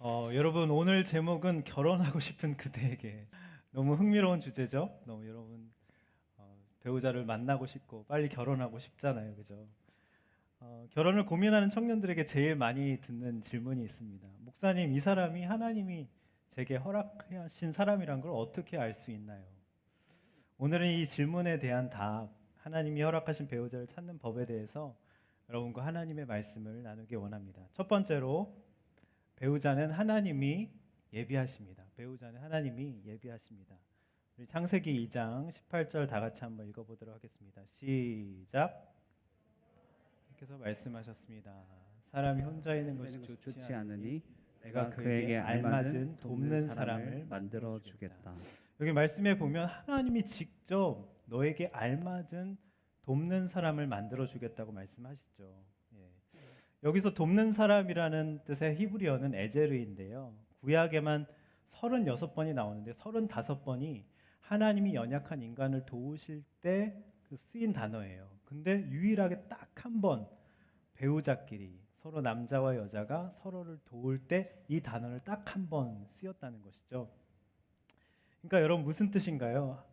여러분 오늘 제목은 결혼하고 싶은 그대에게. 너무 흥미로운 주제죠. 너무 여러분 배우자를 만나고 싶고 빨리 결혼하고 싶잖아요, 그죠? 결혼을 고민하는 청년들에게 제일 많이 듣는 질문이 있습니다. 목사님, 이 사람이 하나님이 제게 허락하신 사람이란 걸 어떻게 알 수 있나요? 오늘은 이 질문에 대한 답, 하나님이 허락하신 배우자를 찾는 법에 대해서 여러분과 하나님의 말씀을 나누기 원합니다. 첫 번째로 배우자는 하나님이 예비하십니다. 배우자는 하나님이 예비하십니다. 우리 창세기 2장 18절 다 같이 한번 읽어보도록 하겠습니다. 시작. 께서 말씀하셨습니다. 사람이 혼자 있는 것이 좋지 않으니 내가 그에게 알맞은 돕는 사람을 만들어 주겠다. 여기 말씀에 보면 하나님이 직접 너에게 알맞은 돕는 사람을 만들어 주겠다고 말씀하시죠. 예. 여기서 돕는 사람이라는 뜻의 히브리어는 에제르인데요. 구약에만 36번이 나오는데 35번이 하나님이 연약한 인간을 도우실 때 쓰인 단어예요. 근데 유일하게 딱 한 번 배우자끼리 서로 남자와 여자가 서로를 도울 때 이 단어를 딱 한 번 쓰였다는 것이죠. 그러니까 여러분 무슨 뜻인가요?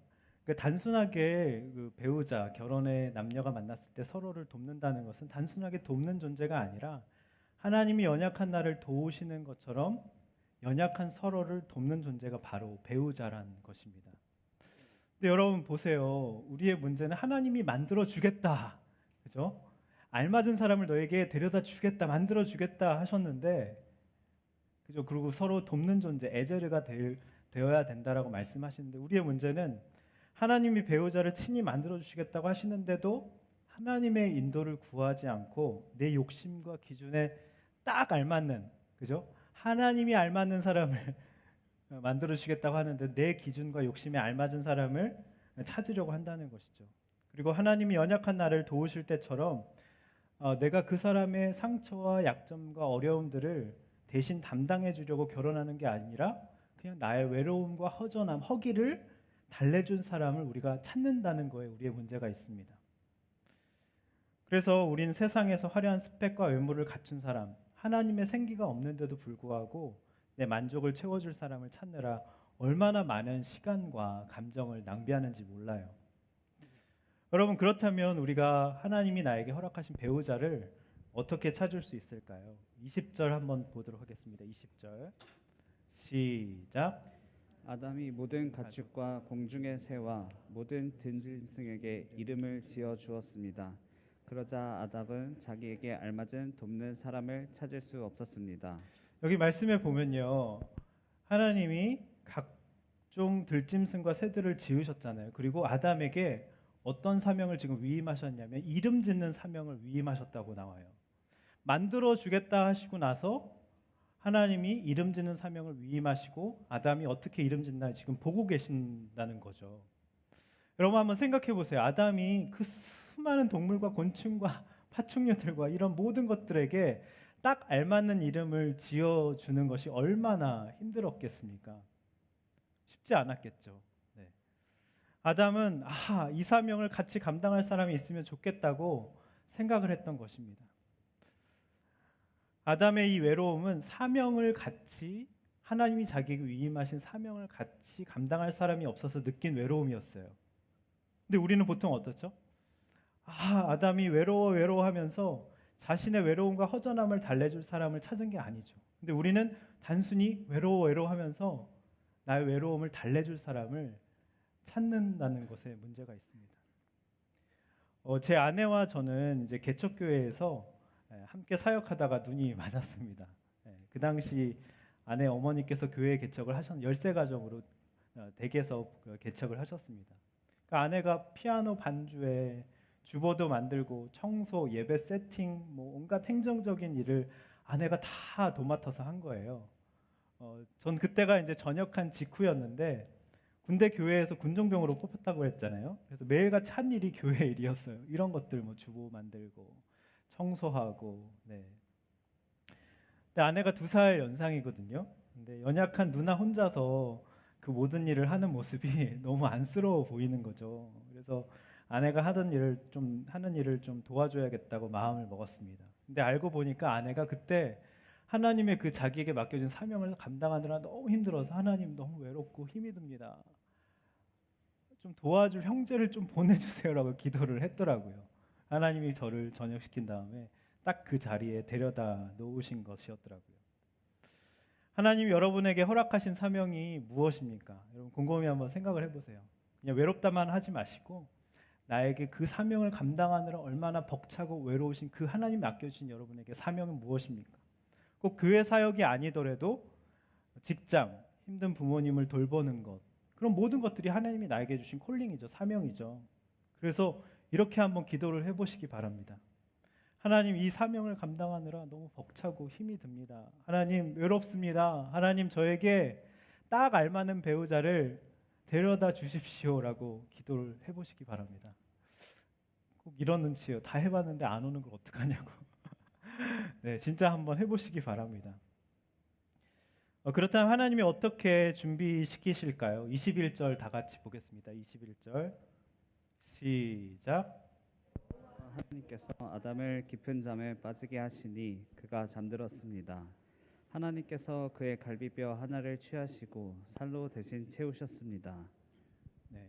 단순하게 배우자, 결혼의 남녀가 만났을 때 서로를 돕는다는 것은 단순하게 돕는 존재가 아니라 하나님이 연약한 나를 도우시는 것처럼 연약한 서로를 돕는 존재가 바로 배우자란 것입니다. 근데 여러분 보세요. 우리의 문제는 하나님이 만들어 주겠다. 그죠? 알맞은 사람을 너에게 데려다 주겠다, 만들어 주겠다 하셨는데, 그죠? 그리고 서로 돕는 존재, 에제르가 되어야 된다라고 말씀하시는데, 우리의 문제는 하나님이 배우자를 친히 만들어 주시겠다고 하시는데도 하나님의 인도를 구하지 않고 내 욕심과 기준에 딱 알맞는, 그죠? 하나님이 알맞는 사람을 만들어 주시겠다고 하는데 내 기준과 욕심에 알맞은 사람을 찾으려고 한다는 것이죠. 그리고 하나님이 연약한 나를 도우실 때처럼 내가 그 사람의 상처와 약점과 어려움들을 대신 담당해 주려고 결혼하는 게 아니라 그냥 나의 외로움과 허전함, 허기를 달래준 사람을 우리가 찾는다는 거에 우리의 문제가 있습니다. 그래서 우린 세상에서 화려한 스펙과 외모를 갖춘 사람, 하나님의 생기가 없는데도 불구하고 내 만족을 채워줄 사람을 찾느라 얼마나 많은 시간과 감정을 낭비하는지 몰라요. 여러분, 그렇다면 우리가 하나님이 나에게 허락하신 배우자를 어떻게 찾을 수 있을까요? 20절 한번 보도록 하겠습니다. 20절 시작. 아담이 모든 가축과 공중의 새와 모든 들짐승에게 이름을 지어 주었습니다. 그러자 아담은 자기에게 알맞은 돕는 사람을 찾을 수 없었습니다. 여기 말씀에 보면요, 하나님이 각종 들짐승과 새들을 지으셨잖아요. 그리고 아담에게 어떤 사명을 지금 위임하셨냐면 이름 짓는 사명을 위임하셨다고 나와요. 만들어 주겠다 하시고 나서 하나님이 이름 짓는 사명을 위임하시고 아담이 어떻게 이름 짓나 지금 보고 계신다는 거죠. 여러분 한번 생각해 보세요. 아담이 그 수많은 동물과 곤충과 파충류들과 이런 모든 것들에게 딱 알맞는 이름을 지어주는 것이 얼마나 힘들었겠습니까? 쉽지 않았겠죠. 네. 아담은 이 사명을 같이 감당할 사람이 있으면 좋겠다고 생각을 했던 것입니다. 아담의 이 외로움은 사명을 같이, 하나님이 자기에게 위임하신 사명을 같이 감당할 사람이 없어서 느낀 외로움이었어요. 근데 우리는 보통 어떻죠? 아담이 외로워하면서 자신의 외로움과 허전함을 달래줄 사람을 찾은 게 아니죠. 근데 우리는 단순히 외로워하면서 나의 외로움을 달래줄 사람을 찾는다는 것에 문제가 있습니다. 제 아내와 저는 이제 개척교회에서 함께 사역하다가 눈이 맞았습니다. 그 당시 아내 어머니께서 교회 개척을 하셨, 열세 가정으로 댁에서 개척을 하셨습니다. 그러니까 아내가 피아노 반주에 주보도 만들고 청소, 예배 세팅, 온갖 행정적인 일을 아내가 다 도맡아서 한 거예요. 전 그때가 이제 전역한 직후였는데 군대 교회에서 군종병으로 뽑혔다고 했잖아요. 그래서 매일같이 한 일이 교회 일이었어요. 이런 것들 주보 만들고 청소하고. 네. 근데 아내가 2살 연상이거든요. 근데 연약한 누나 혼자서 그 모든 일을 하는 모습이 너무 안쓰러워 보이는 거죠. 그래서 아내가 하는 일을 좀 도와줘야겠다고 마음을 먹었습니다. 근데 알고 보니까 아내가 그때 하나님의 그 자기에게 맡겨진 사명을 감당하느라 너무 힘들어서 하나님 너무 외롭고 힘이 듭니다. 좀 도와줄 형제를 좀 보내주세요라고 기도를 했더라고요. 하나님이 저를 전역시킨 다음에 딱 그 자리에 데려다 놓으신 것이었더라고요. 하나님이 여러분에게 허락하신 사명이 무엇입니까? 여러분 곰곰이 한번 생각을 해보세요. 그냥 외롭다만 하지 마시고 나에게 그 사명을 감당하느라 얼마나 벅차고 외로우신 그 하나님 맡겨주신 여러분에게 사명은 무엇입니까? 꼭 교회 사역이 아니더라도 직장, 힘든 부모님을 돌보는 것, 그런 모든 것들이 하나님이 나에게 주신 콜링이죠. 사명이죠. 그래서 이렇게 한번 기도를 해보시기 바랍니다. 하나님, 이 사명을 감당하느라 너무 벅차고 힘이 듭니다. 하나님, 외롭습니다. 하나님, 저에게 딱 알맞는 배우자를 데려다 주십시오라고 기도를 해보시기 바랍니다. 꼭 이런 눈치예요. 다 해봤는데 안 오는 걸 어떡하냐고. 네, 진짜 한번 해보시기 바랍니다. 그렇다면 하나님이 어떻게 준비시키실까요? 21절 다 같이 보겠습니다. 21절 시작. 하나님께서 아담을 깊은 잠에 빠지게 하시니 그가 잠들었습니다. 하나님께서 그의 갈비뼈 하나를 취하시고 살로 대신 채우셨습니다. 네,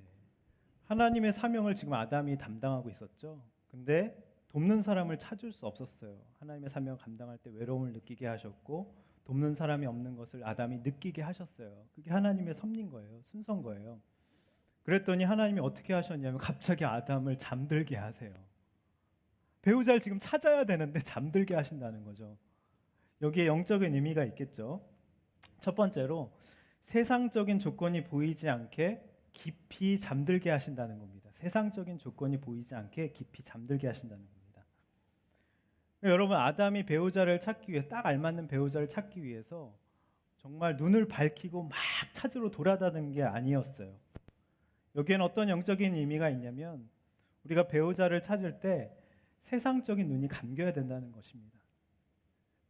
하나님의 사명을 지금 아담이 담당하고 있었죠. 근데 돕는 사람을 찾을 수 없었어요. 하나님의 사명을 감당할 때 외로움을 느끼게 하셨고 돕는 사람이 없는 것을 아담이 느끼게 하셨어요. 그게 하나님의 섭리인 거예요. 순서인 거예요. 그랬더니 하나님이 어떻게 하셨냐면 갑자기 아담을 잠들게 하세요. 배우자를 지금 찾아야 되는데 잠들게 하신다는 거죠. 여기에 영적인 의미가 있겠죠. 첫 번째로 세상적인 조건이 보이지 않게 깊이 잠들게 하신다는 겁니다. 세상적인 조건이 보이지 않게 깊이 잠들게 하신다는 겁니다. 여러분, 아담이 배우자를 찾기 위해서 딱 알맞는 배우자를 찾기 위해서 정말 눈을 밝히고 막 찾으러 돌아다니는 게 아니었어요. 여기에는 어떤 영적인 의미가 있냐면 우리가 배우자를 찾을 때 세상적인 눈이 감겨야 된다는 것입니다.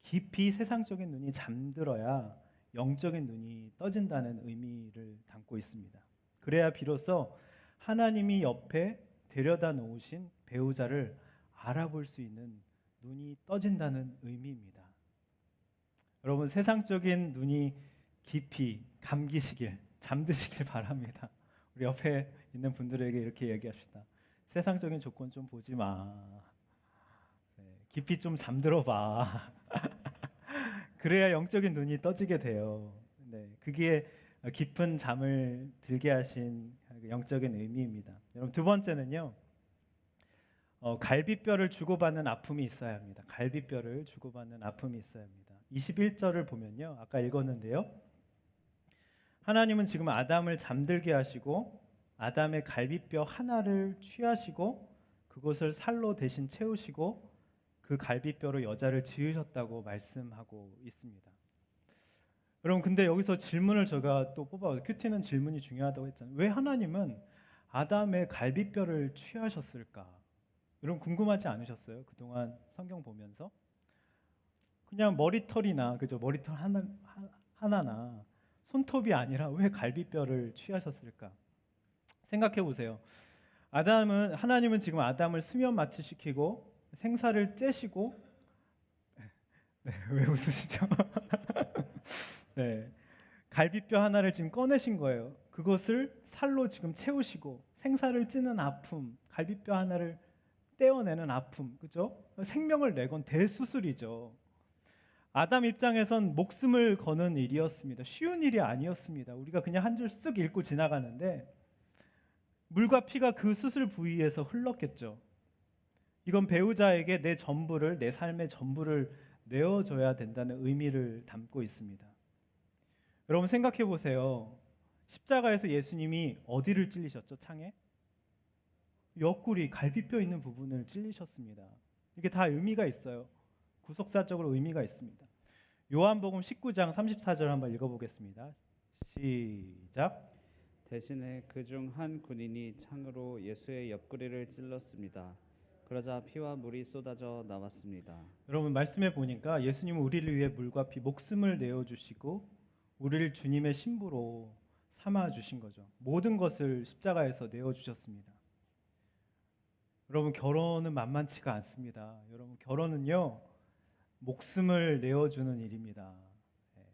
깊이 세상적인 눈이 잠들어야 영적인 눈이 떠진다는 의미를 담고 있습니다. 그래야 비로소 하나님이 옆에 데려다 놓으신 배우자를 알아볼 수 있는 눈이 떠진다는 의미입니다. 여러분, 세상적인 눈이 깊이 감기시길, 잠드시길 바랍니다. 우리 옆에 있는 분들에게 이렇게 얘기합시다. 세상적인 조건 좀 보지 마. 깊이 좀 잠들어 봐. 그래야 영적인 눈이 떠지게 돼요. 네, 그게 깊은 잠을 들게 하신 영적인 의미입니다. 여러분, 두 번째는요. 갈비뼈를 주고받는 아픔이 있어야 합니다. 갈비뼈를 주고받는 아픔이 있어야 합니다. 21절을 보면요. 아까 읽었는데요. 하나님은 지금 아담을 잠들게 하시고 아담의 갈비뼈 하나를 취하시고 그것을 살로 대신 채우시고 그 갈비뼈로 여자를 지으셨다고 말씀하고 있습니다. 여러분, 근데 여기서 질문을 제가 또 뽑아요. 큐티는 질문이 중요하다고 했잖아요. 왜 하나님은 아담의 갈비뼈를 취하셨을까? 여러분, 궁금하지 않으셨어요? 그동안 성경 보면서 그냥 머리털이나 그죠? 머리털 하나나 손톱이 아니라 왜 갈비뼈를 취하셨을까? 생각해 보세요. 하나님은 지금 아담을 수면 마취시키고 생사를 째시고 네, 왜 웃으시죠? 네, 갈비뼈 하나를 지금 꺼내신 거예요. 그것을 살로 지금 채우시고 생사를 찌는 아픔, 갈비뼈 하나를 떼어내는 아픔, 그죠? 생명을 내건 대수술이죠. 아담 입장에선 목숨을 거는 일이었습니다. 쉬운 일이 아니었습니다. 우리가 그냥 한 줄 쓱 읽고 지나가는데 물과 피가 그 수술 부위에서 흘렀겠죠. 이건 배우자에게 내 전부를, 내 삶의 전부를 내어줘야 된다는 의미를 담고 있습니다. 여러분, 생각해 보세요. 십자가에서 예수님이 어디를 찔리셨죠? 창에? 옆구리, 갈비뼈 있는 부분을 찔리셨습니다. 이게 다 의미가 있어요. 구속사적으로 의미가 있습니다. 요한복음 19장 34절 한번 읽어보겠습니다. 시작. 대신에 그중 한 군인이 창으로 예수의 옆구리를 찔렀습니다. 그러자 피와 물이 쏟아져 나왔습니다. 여러분, 말씀해 보니까 예수님은 우리를 위해 물과 피, 목숨을 내어주시고 우리를 주님의 신부로 삼아주신 거죠. 모든 것을 십자가에서 내어주셨습니다. 여러분, 결혼은 만만치가 않습니다. 여러분, 결혼은요, 목숨을 내어주는 일입니다.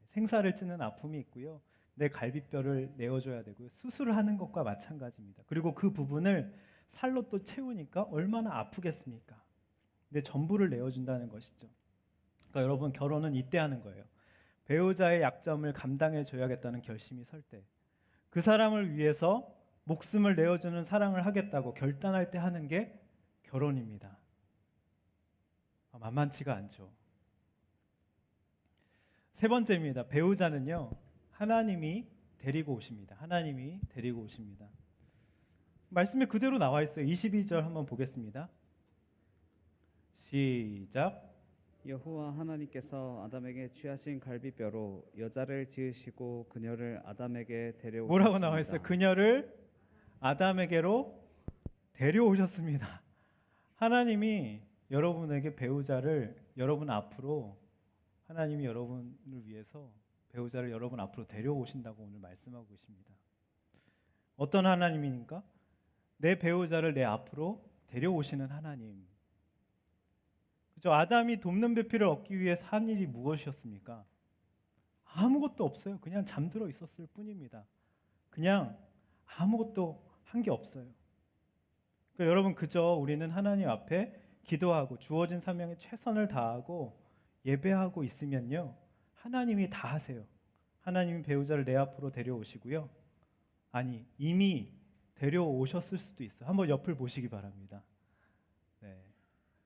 생사를 찌는 아픔이 있고요. 내 갈비뼈를 내어줘야 되고요. 수술을 하는 것과 마찬가지입니다. 그리고 그 부분을 살로 또 채우니까 얼마나 아프겠습니까? 내 전부를 내어준다는 것이죠. 그러니까 여러분, 결혼은 이때 하는 거예요. 배우자의 약점을 감당해 줘야겠다는 결심이 설 때, 그 사람을 위해서 목숨을 내어주는 사랑을 하겠다고 결단할 때 하는 게 결혼입니다. 만만치가 않죠. 세 번째입니다. 배우자는요, 하나님이 데리고 오십니다. 하나님이 데리고 오십니다. 말씀에 그대로 나와 있어요. 22절 한번 보겠습니다. 시작. 여호와 하나님께서 아담에게 취하신 갈비뼈로 여자를 지으시고 그녀를 아담에게 데려오셨습니다. 뭐라고 나와 있어요? 그녀를 아담에게로 데려오셨습니다. 하나님이 여러분에게 배우자를 여러분 앞으로, 하나님이 여러분을 위해서 배우자를 여러분 앞으로 데려오신다고 오늘 말씀하고 계십니다. 어떤 하나님입니까? 내 배우자를 내 앞으로 데려오시는 하나님. 그죠? 아담이 돕는 배필을 얻기 위해서 한 일이 무엇이었습니까? 아무것도 없어요. 그냥 잠들어 있었을 뿐입니다. 그냥 아무것도 한 게 없어요. 그러니까 여러분, 그저 우리는 하나님 앞에 기도하고 주어진 사명에 최선을 다하고 예배하고 있으면요, 하나님이 다 하세요. 하나님이 배우자를 내 앞으로 데려오시고요. 아니, 이미 데려오셨을 수도 있어요. 한번 옆을 보시기 바랍니다. 네,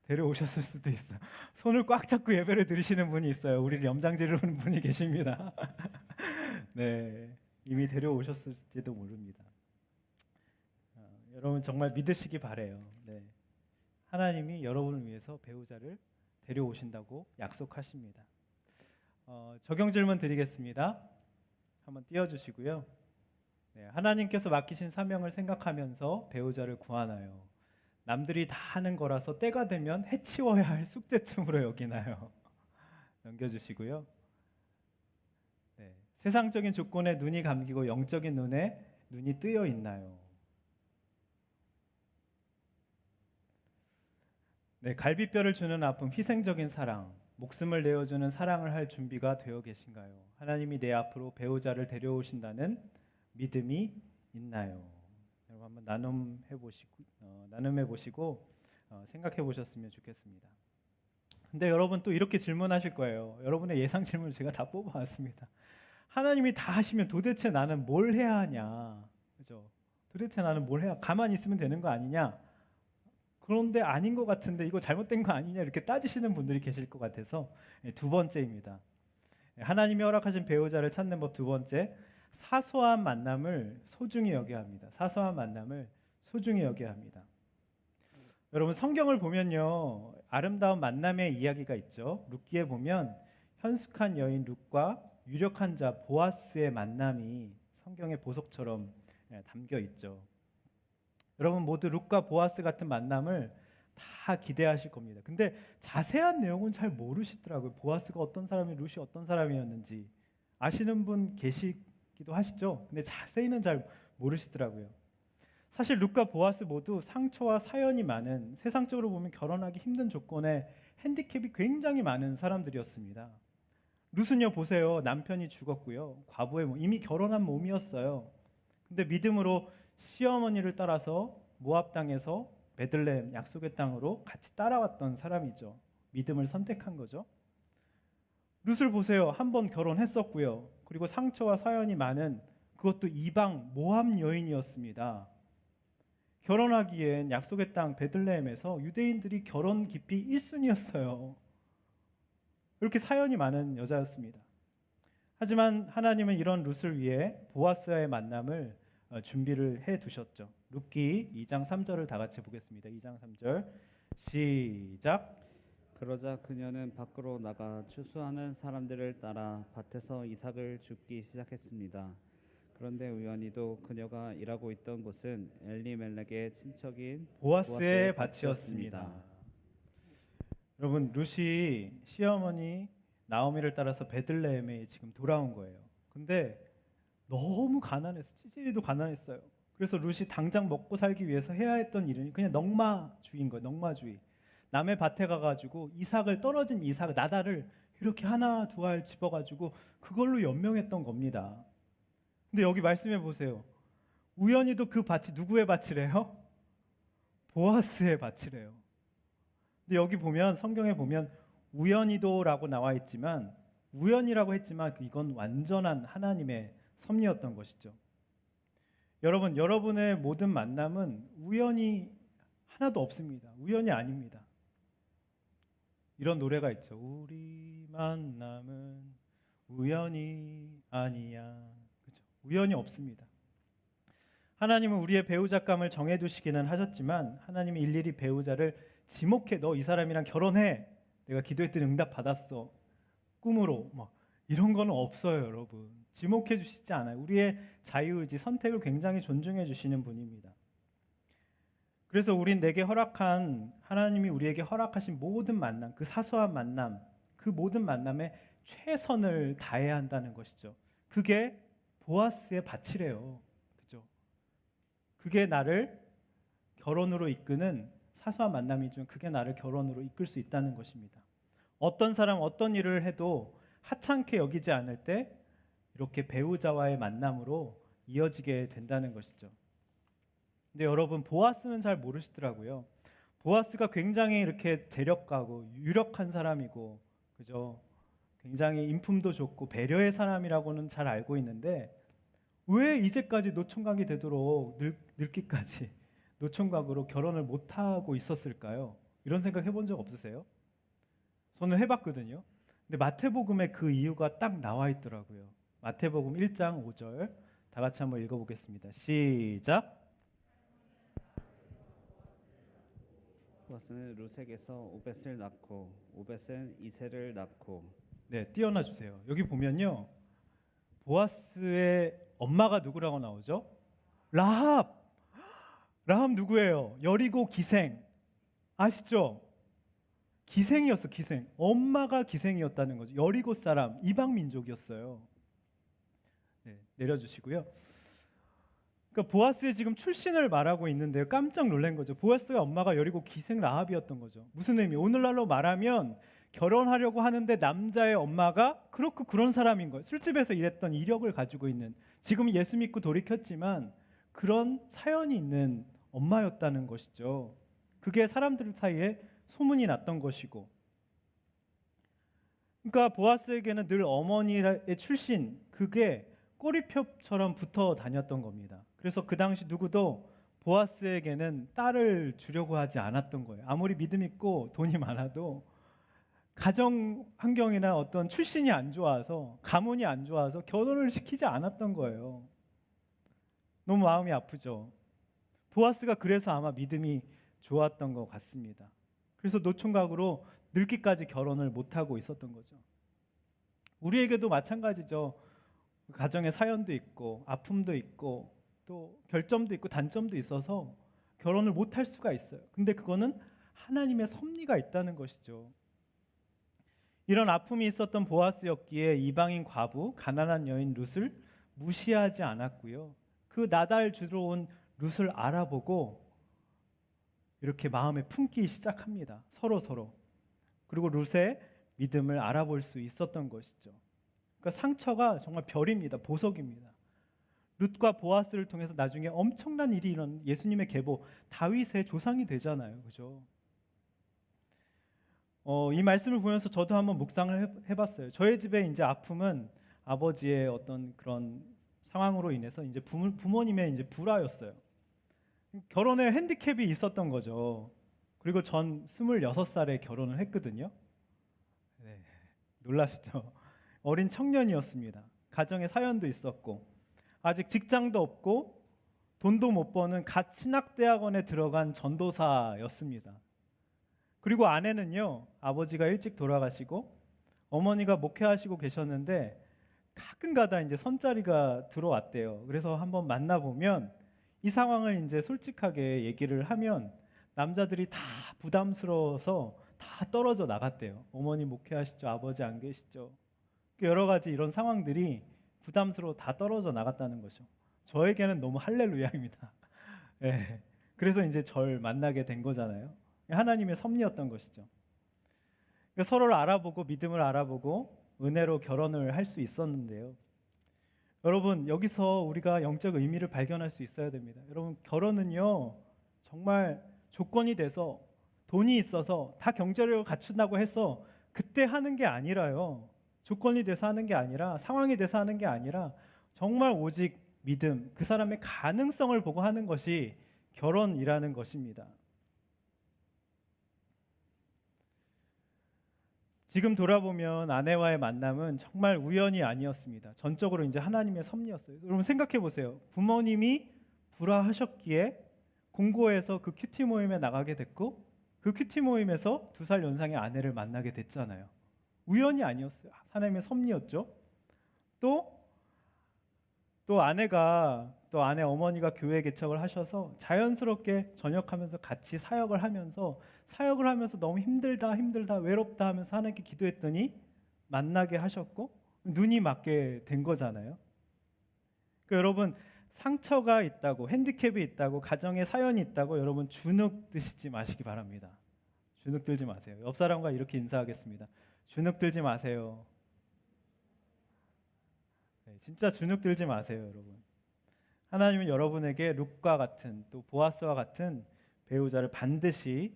데려오셨을 수도 있어요. 손을 꽉 잡고 예배를 드리시는 분이 있어요. 우리를 염장 지르는 분이 계십니다. 네, 이미 데려오셨을지도 모릅니다. 여러분 정말 믿으시기 바래요. 네, 하나님이 여러분을 위해서 배우자를 데려오신다고 약속하십니다. 적용 질문 드리겠습니다. 한번 띄워주시고요. 네, 하나님께서 맡기신 사명을 생각하면서 배우자를 구하나요? 남들이 다 하는 거라서 때가 되면 해치워야 할 숙제쯤으로 여기나요? 넘겨주시고요. 네, 세상적인 조건에 눈이 감기고 영적인 눈에 눈이 뜨여 있나요? 네, 갈비뼈를 주는 아픔, 희생적인 사랑, 목숨을 내어주는 사랑을 할 준비가 되어 계신가요? 하나님이 내 앞으로 배우자를 데려오신다는 믿음이 있나요? 여러분 한번 나눔해 보시고 생각해 보셨으면 좋겠습니다. 근데 여러분 또 이렇게 질문하실 거예요. 여러분의 예상 질문을 제가 다 뽑아왔습니다. 하나님이 다 하시면 도대체 나는 뭘 해야 하냐? 그죠? 도대체 나는 뭘 해야? 가만히 있으면 되는 거 아니냐? 그런데 아닌 것 같은데 이거 잘못된 거 아니냐? 이렇게 따지시는 분들이 계실 것 같아서 두 번째입니다. 하나님이 허락하신 배우자를 찾는 법 두 번째, 사소한 만남을 소중히 여겨야 합니다. 사소한 만남을 소중히 여겨야 합니다. 여러분 성경을 보면요, 아름다운 만남의 이야기가 있죠. 룻기에 보면 현숙한 여인 룻과 유력한 자 보아스의 만남이 성경의 보석처럼 담겨 있죠. 여러분 모두 룻과 보아스 같은 만남을 다 기대하실 겁니다. 근데 자세한 내용은 잘 모르시더라고요. 보아스가 어떤 사람이, 룻이 어떤 사람이었는지 아시는 분 계시기도 하시죠. 근데 자세히는 잘 모르시더라고요. 사실 룻과 보아스 모두 상처와 사연이 많은, 세상적으로 보면 결혼하기 힘든 조건에 핸디캡이 굉장히 많은 사람들이었습니다. 룻은요, 보세요. 남편이 죽었고요. 과부의 이미 결혼한 몸이었어요. 근데 믿음으로 시어머니를 따라서 모압 땅에서 베들레헴 약속의 땅으로 같이 따라왔던 사람이죠. 믿음을 선택한 거죠. 룻을 보세요. 한 번 결혼했었고요. 그리고 상처와 사연이 많은, 그것도 이방 모압 여인이었습니다. 결혼하기엔 약속의 땅 베들레헴에서 유대인들이 결혼 기피 1순위였어요. 이렇게 사연이 많은 여자였습니다. 하지만 하나님은 이런 룻을 위해 보아스와의 만남을 준비를 해 두셨죠. 룻기 2장 3절을 다 같이 보겠습니다. 2장 3절 시작. 그러자 그녀는 밖으로 나가 추수하는 사람들을 따라 밭에서 이삭을 줍기 시작했습니다. 그런데 우연히도 그녀가 일하고 있던 곳은 엘리멜렉의 친척인 보아스의 밭이었습니다. 여러분 룻이 시어머니 나오미를 따라서 베들레헴에 지금 돌아온 거예요. 근데 너무 가난했어. 찌질이도 가난했어요. 그래서 룻이 당장 먹고 살기 위해서 해야 했던 일은 그냥 넉마주의인 거예요. 넉마주의. 남의 밭에 가가지고 이삭을 떨어진 이삭 나달을 이렇게 하나 두 알 집어가지고 그걸로 연명했던 겁니다. 근데 여기 말씀해 보세요. 우연히도 그 밭이 누구의 밭이래요? 보아스의 밭이래요. 근데 여기 보면 성경에 보면 우연히도라고 나와 있지만 우연이라고 했지만 이건 완전한 하나님의 섭리였던 것이죠. 여러분, 여러분의 모든 만남은 우연이 하나도 없습니다. 우연이 아닙니다. 이런 노래가 있죠. 우리 만남은 우연이 아니야. 그죠? 우연이 없습니다. 하나님은 우리의 배우자감을 정해두시기는 하셨지만 하나님이 일일이 배우자를 지목해 너 이 사람이랑 결혼해. 내가 기도했더니 응답 받았어. 꿈으로 뭐 이런 거는 없어요, 여러분. 지목해 주시지 않아요. 우리의 자유의지, 선택을 굉장히 존중해 주시는 분입니다. 그래서 우린 내게 허락한 하나님이 우리에게 허락하신 모든 만남, 그 사소한 만남, 그 모든 만남에 최선을 다해야 한다는 것이죠. 그게 보아스의 밭이래요. 그죠? 그게 나를 결혼으로 이끄는 사소한 만남이지만 그게 나를 결혼으로 이끌 수 있다는 것입니다. 어떤 사람 어떤 일을 해도 하찮게 여기지 않을 때 이렇게 배우자와의 만남으로 이어지게 된다는 것이죠. 근데 여러분 보아스는 잘 모르시더라고요. 보아스가 굉장히 이렇게 재력가고 유력한 사람이고 그죠? 굉장히 인품도 좋고 배려의 사람이라고는 잘 알고 있는데 왜 이제까지 노총각이 되도록 늙기까지 노총각으로 결혼을 못하고 있었을까요? 이런 생각 해본 적 없으세요? 저는 해봤거든요. 근데 마태복음에 그 이유가 딱 나와 있더라고요. 마태복음 1장 5절 다 같이 한번 읽어보겠습니다. 시작. 보아스는 루색에서 오벳을 낳고 오벳은 이새를 낳고. 네, 띄어놔 주세요. 여기 보면요, 보아스의 엄마가 누구라고 나오죠? 라합. 라합 누구예요? 여리고 기생 아시죠? 기생이었어, 기생. 엄마가 기생이었다는 거죠. 여리고 사람, 이방 민족이었어요. 네, 내려주시고요. 그러니까 보아스의 지금 출신을 말하고 있는데요. 깜짝 놀란 거죠. 보아스의 엄마가 여리고 기생 라합이었던 거죠. 무슨 의미? 오늘날로 말하면 결혼하려고 하는데 남자의 엄마가 그렇고 그런 사람인 거예요. 술집에서 일했던 이력을 가지고 있는, 지금 예수 믿고 돌이켰지만 그런 사연이 있는 엄마였다는 것이죠. 그게 사람들 사이에 소문이 났던 것이고, 그러니까 보아스에게는 늘 어머니의 출신, 그게 꼬리표처럼 붙어 다녔던 겁니다. 그래서 그 당시 누구도 보아스에게는 딸을 주려고 하지 않았던 거예요. 아무리 믿음 있고 돈이 많아도 가정 환경이나 어떤 출신이 안 좋아서, 가문이 안 좋아서 결혼을 시키지 않았던 거예요. 너무 마음이 아프죠. 보아스가 그래서 아마 믿음이 좋았던 것 같습니다. 그래서 노총각으로 늙기까지 결혼을 못하고 있었던 거죠. 우리에게도 마찬가지죠. 가정의 사연도 있고 아픔도 있고 또 결점도 있고 단점도 있어서 결혼을 못할 수가 있어요. 근데 그거는 하나님의 섭리가 있다는 것이죠. 이런 아픔이 있었던 보아스였기에 이방인 과부, 가난한 여인 룻을 무시하지 않았고요. 그 나달 주러 온 룻을 알아보고 이렇게 마음에 품기 시작합니다. 서로. 그리고 룻의 믿음을 알아볼 수 있었던 것이죠. 그러니까 상처가 정말 별입니다. 보석입니다. 룻과 보아스를 통해서 나중에 엄청난 일이 일어난 예수님의 계보, 다윗의 조상이 되잖아요. 그죠? 이 말씀을 보면서 저도 한번 묵상을 해봤어요. 저희 집에 이제 아픔은 아버지의 어떤 그런 상황으로 인해서 이제 부모님의 이제 불화였어요. 결혼에 핸디캡이 있었던 거죠. 그리고 전 26살에 결혼을 했거든요. 네, 놀라시죠? 어린 청년이었습니다. 가정에 사연도 있었고 아직 직장도 없고 돈도 못 버는 갓 신학대학원에 들어간 전도사였습니다. 그리고 아내는요, 아버지가 일찍 돌아가시고 어머니가 목회하시고 계셨는데 가끔가다 이제 선자리가 들어왔대요. 그래서 한번 만나보면 이 상황을 이제 솔직하게 얘기를 하면 남자들이 다 부담스러워서 다 떨어져 나갔대요. 어머니 목회하시죠, 아버지 안 계시죠. 여러 가지 이런 상황들이 부담스러워 다 떨어져 나갔다는 거죠. 저에게는 너무 할렐루야입니다. 네. 그래서 이제 절 만나게 된 거잖아요. 하나님의 섭리였던 것이죠. 그러니까 서로를 알아보고 믿음을 알아보고 은혜로 결혼을 할 수 있었는데요. 여러분, 여기서 우리가 영적 의미를 발견할 수 있어야 됩니다. 여러분, 결혼은요 정말 조건이 돼서 돈이 있어서 다 경제력을 갖춘다고 해서 그때 하는 게 아니라요. 조건이 돼서 하는 게 아니라, 상황이 돼서 하는 게 아니라 정말 오직 믿음, 그 사람의 가능성을 보고 하는 것이 결혼이라는 것입니다. 지금 돌아보면 아내와의 만남은 정말 우연이 아니었습니다. 전적으로 이제 하나님의 섭리였어요. 여러분 생각해 보세요. 부모님이 불화하셨기에 공고해서 그 큐티 모임에 나가게 됐고, 그 큐티 모임에서 2살 연상의 아내를 만나게 됐잖아요. 우연이 아니었어요. 하나님의 섭리였죠. 또 아내 어머니가 교회 개척을 하셔서 자연스럽게 전역하면서 같이 사역을 하면서 너무 힘들다 외롭다 하면서 하나님께 기도했더니 만나게 하셨고 눈이 맞게 된 거잖아요. 그러니까 여러분, 상처가 있다고, 핸디캡이 있다고, 가정에 사연이 있다고 여러분 주눅 드시지 마시기 바랍니다. 주눅 들지 마세요. 옆 사람과 이렇게 인사하겠습니다. 주눅 들지 마세요. 네, 진짜 주눅 들지 마세요, 여러분. 하나님은 여러분에게 룻과 같은, 또 보아스와 같은 배우자를 반드시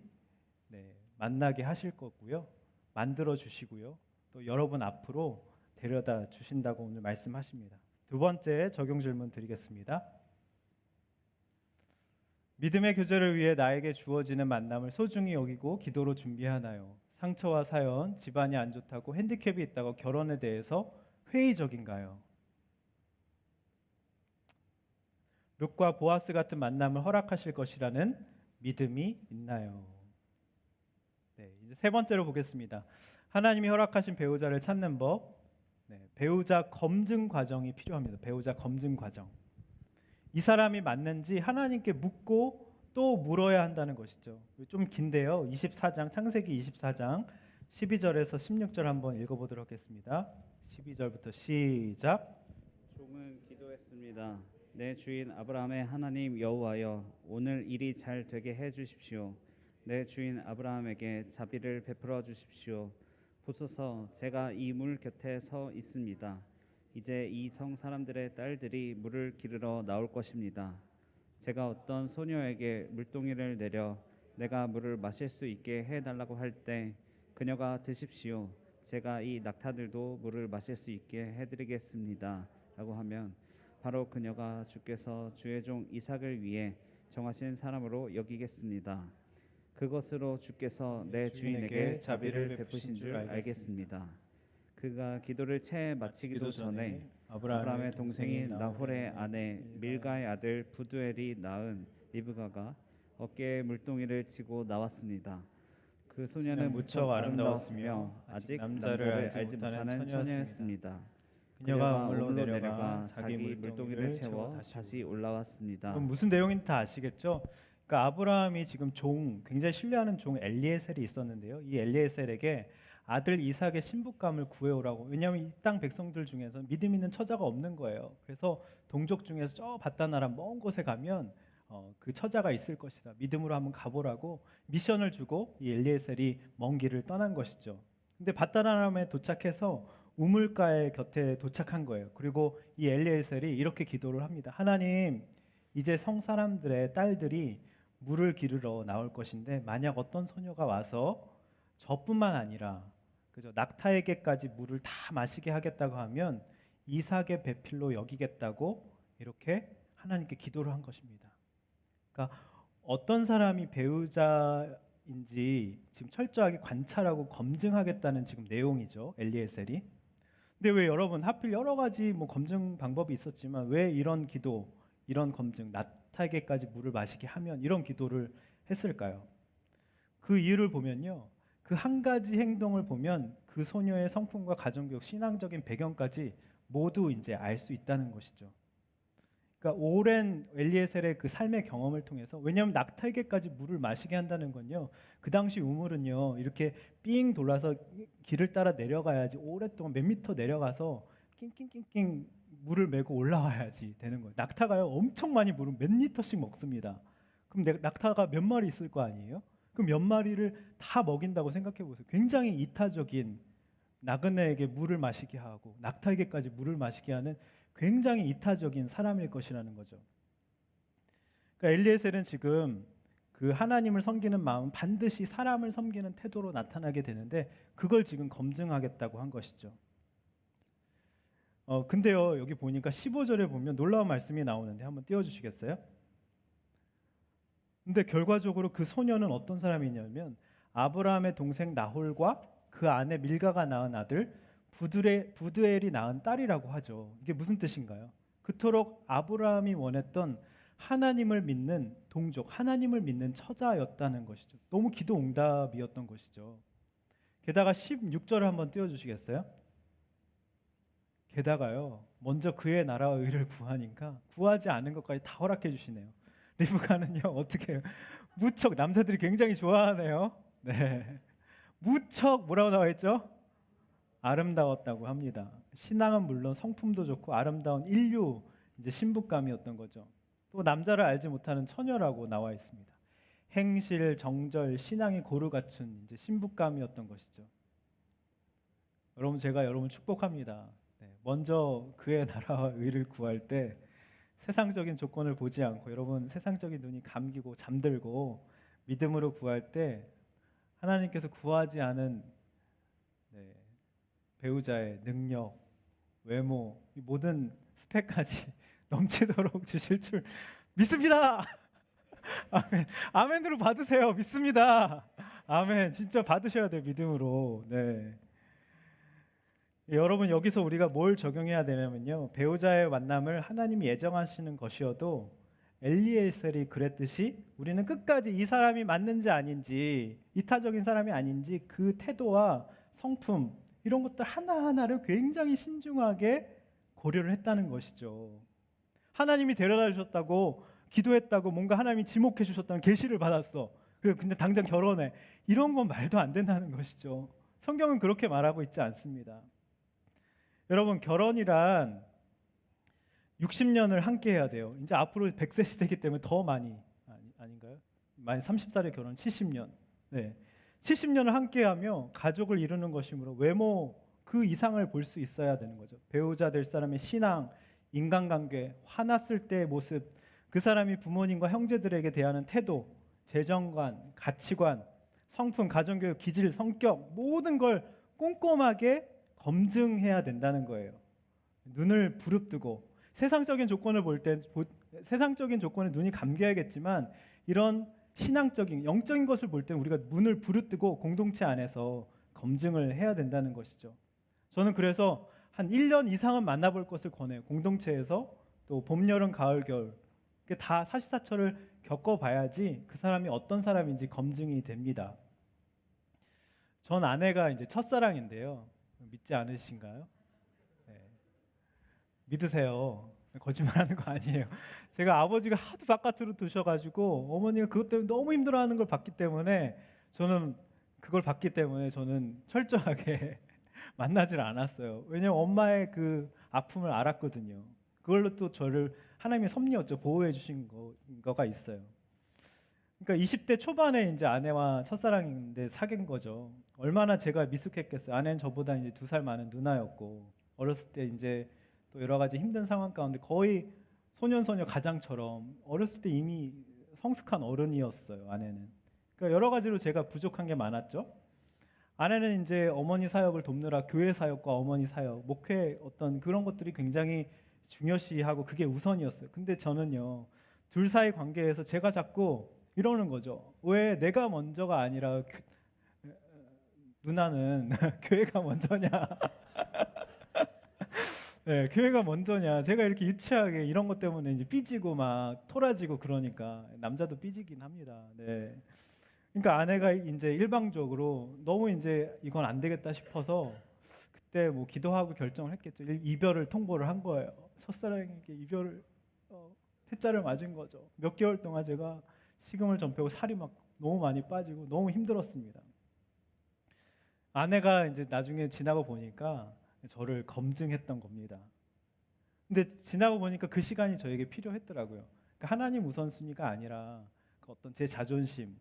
만나게 하실 거고요, 만들어 주시고요, 또 여러분 앞으로 데려다 주신다고 오늘 말씀하십니다. 두 번째 적용 질문 드리겠습니다. 믿음의 교제를 위해 나에게 주어지는 만남을 소중히 여기고 기도로 준비하나요? 상처와 사연, 집안이 안 좋다고, 핸디캡이 있다고 결혼에 대해서 회의적인가요? 룻과 보아스 같은 만남을 허락하실 것이라는 믿음이 있나요? 네, 이제 세 번째로 보겠습니다. 하나님이 허락하신 배우자를 찾는 법. 배우자 검증 과정이 필요합니다. 배우자 검증 과정. 이 사람이 맞는지 하나님께 묻고 또 물어야 한다는 것이죠. 좀 긴데요. 24장, 창세기 24장 12절에서 16절 한번 읽어보도록 하겠습니다. 12절부터 시작. 종은 기도했습니다. 내 주인 아브라함의 하나님 여호와여, 오늘 일이 잘 되게 해 주십시오. 내 주인 아브라함에게 자비를 베풀어 주십시오. 보소서, 제가 이 물 곁에 서 있습니다. 이제 이 성 사람들의 딸들이 물을 기르러 나올 것입니다. 제가 어떤 소녀에게 물동이를 내려 내가 물을 마실 수 있게 해달라고 할 때 그녀가 드십시오, 제가 이 낙타들도 물을 마실 수 있게 해드리겠습니다 라고 하면 바로 그녀가 주께서 주의 종 이삭을 위해 정하신 사람으로 여기겠습니다. 그것으로 주께서 내 주인에게 자비를 베푸신 줄 알겠습니다. 그가 기도를 채 마치기도 전에 아브라함의 동생인 나홀의 아내 밀가의 아들 부두엘이 낳은 리브가가 어깨에 물동이를 지고 나왔습니다. 그 소녀는 무척 아름다웠으며 아직 남자를 알지 못하는 처녀였습니다. 그녀가 우물로 내려가 자기 물동이를 채워 다시 올라왔습니다. 그럼 무슨 내용인지 다 아시겠죠? 그러니까 아브라함이 지금 굉장히 신뢰하는 종 엘리에셀이 있었는데요. 이 엘리에셀에게 아들 이삭의 신부감을 구해오라고. 왜냐하면 이 땅 백성들 중에서 믿음 있는 처자가 없는 거예요. 그래서 동족 중에서 저 바다나라 먼 곳에 가면 그 처자가 있을 것이다. 믿음으로 한번 가보라고 미션을 주고 이 엘리에셀이 먼 길을 떠난 것이죠. 근데 바다나람에 도착해서 우물가의 곁에 도착한 거예요. 그리고 이 엘리에셀이 이렇게 기도를 합니다. 하나님, 이제 성 사람들의 딸들이 물을 기르러 나올 것인데 만약 어떤 소녀가 와서 저뿐만 아니라 낙타에게까지 물을 다 마시게 하겠다고 하면 이삭의 배필로 여기겠다고 이렇게 하나님께 기도를 한 것입니다. 그러니까 어떤 사람이 배우자인지 지금 철저하게 관찰하고 검증하겠다는 지금 내용이죠, 엘리에셀이. 근데 왜 여러분 하필 여러 가지 검증 방법이 있었지만 왜 이런 기도, 이런 검증, 낙타에게까지 물을 마시게 하면 이런 기도를 했을까요? 그 이유를 보면요, 그 한 가지 행동을 보면 그 소녀의 성품과 가정교육, 신앙적인 배경까지 모두 이제 알 수 있다는 것이죠. 그러니까 오랜 엘리에셀의 그 삶의 경험을 통해서, 왜냐하면 낙타에게까지 물을 마시게 한다는 건요, 그 당시 우물은요 이렇게 삥 돌아서 길을 따라 내려가야지, 오랫동안 몇 미터 내려가서 낑낑낑낑 물을 메고 올라와야지 되는 거예요. 낙타가요 엄청 많이 물을 몇 리터씩 먹습니다. 그럼 낙타가 몇 마리 있을 거 아니에요? 그 몇 마리를 다 먹인다고 생각해 보세요. 굉장히 이타적인, 나그네에게 물을 마시게 하고 낙타에게까지 물을 마시게 하는 굉장히 이타적인 사람일 것이라는 거죠. 그러니까 엘리에셀은 지금 그 하나님을 섬기는 마음, 반드시 사람을 섬기는 태도로 나타나게 되는데 그걸 지금 검증하겠다고 한 것이죠. 근데요, 여기 보니까 15절에 보면 놀라운 말씀이 나오는데 한번 띄워주시겠어요? 근데 결과적으로 그 소녀는 어떤 사람이냐면 아브라함의 동생 나홀과 그 아내 밀가가 낳은 아들 부드엘이 낳은 딸이라고 하죠. 이게 무슨 뜻인가요? 그토록 아브라함이 원했던 하나님을 믿는 동족, 하나님을 믿는 처자였다는 것이죠. 너무 기도 응답이었던 것이죠. 게다가 16절을 한번 띄워주시겠어요? 게다가요, 먼저 그의 나라와 의를 구하니까 구하지 않은 것까지 다 허락해 주시네요. 리브가는요, 어떻게 해요? 무척 남자들이 굉장히 좋아하네요. 네, 무척 뭐라고 나와 있죠? 아름다웠다고 합니다. 신앙은 물론 성품도 좋고 아름다운 인류, 이제 신부감이었던 거죠. 또 남자를 알지 못하는 처녀라고 나와 있습니다. 행실, 정절, 신앙이 고루 갖춘 이제 신부감이었던 것이죠. 여러분, 제가 여러분 축복합니다. 네, 먼저 그의 나라와 의를 구할 때 세상적인 조건을 보지 않고 여러분 세상적인 눈이 감기고 잠들고 믿음으로 구할 때 하나님께서 구하지 않은 네, 배우자의 능력, 외모, 이 모든 스펙까지 넘치도록 주실 줄 믿습니다. 아멘. 아멘으로 받으세요. 믿습니다. 아멘. 진짜 받으셔야 돼요. 믿음으로. 네. 여러분, 여기서 우리가 뭘 적용해야 되냐면요, 배우자의 만남을 하나님이 예정하시는 것이어도 엘리에셀이 그랬듯이 우리는 끝까지 이 사람이 맞는지 아닌지, 이타적인 사람이 아닌지 그 태도와 성품 이런 것들 하나하나를 굉장히 신중하게 고려를 했다는 것이죠. 하나님이 데려다 주셨다고 기도했다고 뭔가 하나님이 지목해 주셨다는 계시를 받았어. 그래, 근데 당장 결혼해. 이런 건 말도 안 된다는 것이죠. 성경은 그렇게 말하고 있지 않습니다. 여러분, 결혼이란 60년을 함께 해야 돼요. 이제 앞으로 100세 시대이기 때문에 더 많이 아닌가요? 만 30살에 결혼 70년. 네. 70년을 함께 하며 가족을 이루는 것이므로 외모 그 이상을 볼 수 있어야 되는 거죠. 배우자 될 사람의 신앙, 인간관계, 화났을 때의 모습, 그 사람이 부모님과 형제들에게 대하는 태도, 재정관, 가치관, 성품, 가정교육, 기질, 성격 모든 걸 꼼꼼하게 검증해야 된다는 거예요. 눈을 부릅뜨고 세상적인 조건을 볼 때 세상적인 조건에 눈이 감겨야겠지만 이런 신앙적인 영적인 것을 볼 때 우리가 눈을 부릅뜨고 공동체 안에서 검증을 해야 된다는 것이죠. 저는 그래서 한 1년 이상은 만나볼 것을 권해요. 공동체에서 또 봄, 여름, 가을, 겨울 다 사시사철을 겪어봐야지 그 사람이 어떤 사람인지 검증이 됩니다. 전 아내가 이제 첫사랑인데요. 믿지 않으신가요? 네. 믿으세요. 거짓말하는 거 아니에요. 제가 아버지가 하도 바깥으로 두셔가지고 어머니가 그것 때문에 너무 힘들어하는 걸 봤기 때문에 저는 그걸 봤기 때문에 저는 철저하게 만나질 않았어요. 왜냐하면 엄마의 그 아픔을 알았거든요. 그걸로 또 저를 하나님의 섭리였죠. 보호해 주신 거가 있어요. 그러니까 20대 초반에 이제 아내와 첫사랑인데 사귄 거죠. 얼마나 제가 미숙했겠어요. 아내는 저보다 이제 2살 많은 누나였고 어렸을 때 이제 또 여러 가지 힘든 상황 가운데 거의 소년소녀 가장처럼 어렸을 때 이미 성숙한 어른이었어요. 아내는. 그러니까 여러 가지로 제가 부족한 게 많았죠. 아내는 이제 어머니 사역을 돕느라 교회 사역과 어머니 사역, 목회 어떤 그런 것들이 굉장히 중요시하고 그게 우선이었어요. 근데 저는요, 둘 사이 관계에서 제가 자꾸 이러는 거죠. 왜 내가 먼저가 아니라 누나는 교회가 먼저냐? 네, 교회가 먼저냐? 제가 이렇게 유치하게 이런 것 때문에 이제 삐지고 막 토라지고 그러니까 남자도 삐지긴 합니다. 네. 그러니까 아내가 이제 일방적으로 너무 이제 이건 안 되겠다 싶어서 그때 뭐 기도하고 결정을 했겠죠. 이별을 통보를 한 거예요. 첫사랑에게 이별을 퇴짜를 맞은 거죠. 몇 개월 동안 제가 식음을 전폐하고 살이 막 너무 많이 빠지고 너무 힘들었습니다. 아내가 이제 나중에 지나고 보니까 저를 검증했던 겁니다. 근데 지나고 보니까 그 시간이 저에게 필요했더라고요. 그러니까 하나님 우선순위가 아니라 그 어떤 제 자존심,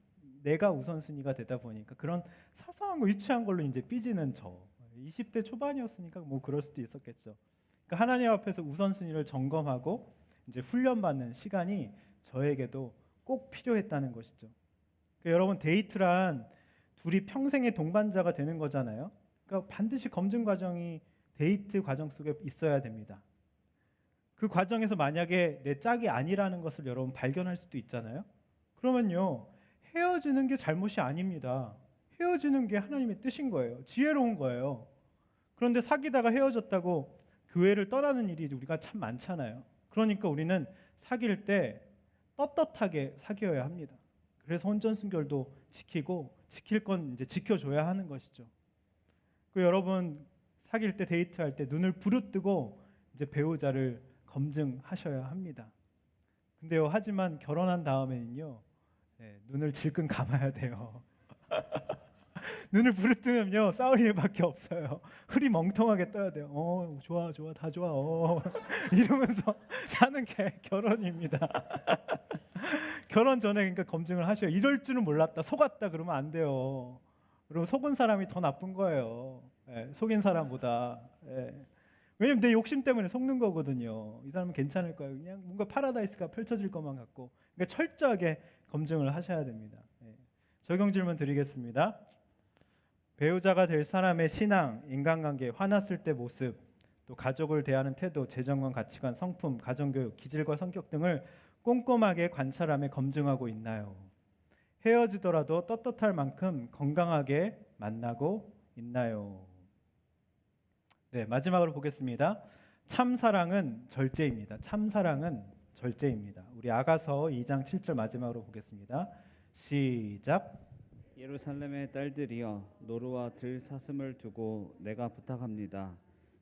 내가 우선순위가 되다 보니까 그런 사소한 거 유치한 걸로 이제 삐지는 저 20대 초반이었으니까 뭐 그럴 수도 있었겠죠. 그러니까 하나님 앞에서 우선순위를 점검하고 이제 훈련받는 시간이 저에게도 꼭 필요했다는 것이죠. 그러니까 여러분 데이트란 둘이 평생의 동반자가 되는 거잖아요. 그러니까 반드시 검증 과정이 데이트 과정 속에 있어야 됩니다. 그 과정에서 만약에 내 짝이 아니라는 것을 여러분 발견할 수도 있잖아요. 그러면요 헤어지는 게 잘못이 아닙니다. 헤어지는 게 하나님의 뜻인 거예요. 지혜로운 거예요. 그런데 사귀다가 헤어졌다고 교회를 떠나는 일이 우리가 참 많잖아요. 그러니까 우리는 사귈 때 떳떳하게 사귀어야 합니다. 그래서 혼전순결도 지키고 지킬 건 이제 지켜줘야 하는 것이죠. 그 여러분 사귈 때 데이트할 때 눈을 부릅뜨고 이제 배우자를 검증하셔야 합니다. 근데요 하지만 결혼한 다음에는요 눈을 질끈 감아야 돼요. 눈을 부릅뜨면요 싸울 일밖에 없어요. 흐리멍텅하게 떠야 돼요. 좋아 좋아 다 좋아 이러면서 사는 게 결혼입니다. 결혼 전에 그러니까 검증을 하셔요. 이럴 줄은 몰랐다 속았다 그러면 안 돼요. 그리고 속은 사람이 더 나쁜 거예요. 속인 사람보다. 왜냐면 내 욕심 때문에 속는 거거든요. 이 사람은 괜찮을 거예요. 그냥 뭔가 파라다이스가 펼쳐질 것만 같고. 그러니까 철저하게 검증을 하셔야 됩니다. 적용 질문 드리겠습니다. 배우자가 될 사람의 신앙, 인간관계, 화났을 때 모습, 또 가족을 대하는 태도, 재정관, 가치관, 성품, 가정교육, 기질과 성격 등을 꼼꼼하게 관찰하며 검증하고 있나요? 헤어지더라도 떳떳할 만큼 건강하게 만나고 있나요? 네, 마지막으로 보겠습니다. 참사랑은 절제입니다. 참사랑은 절제입니다. 우리 아가서 2장 7절 마지막으로 보겠습니다. 시작. 예루살렘의 딸들이여 노루와 들 사슴을 두고 내가 부탁합니다.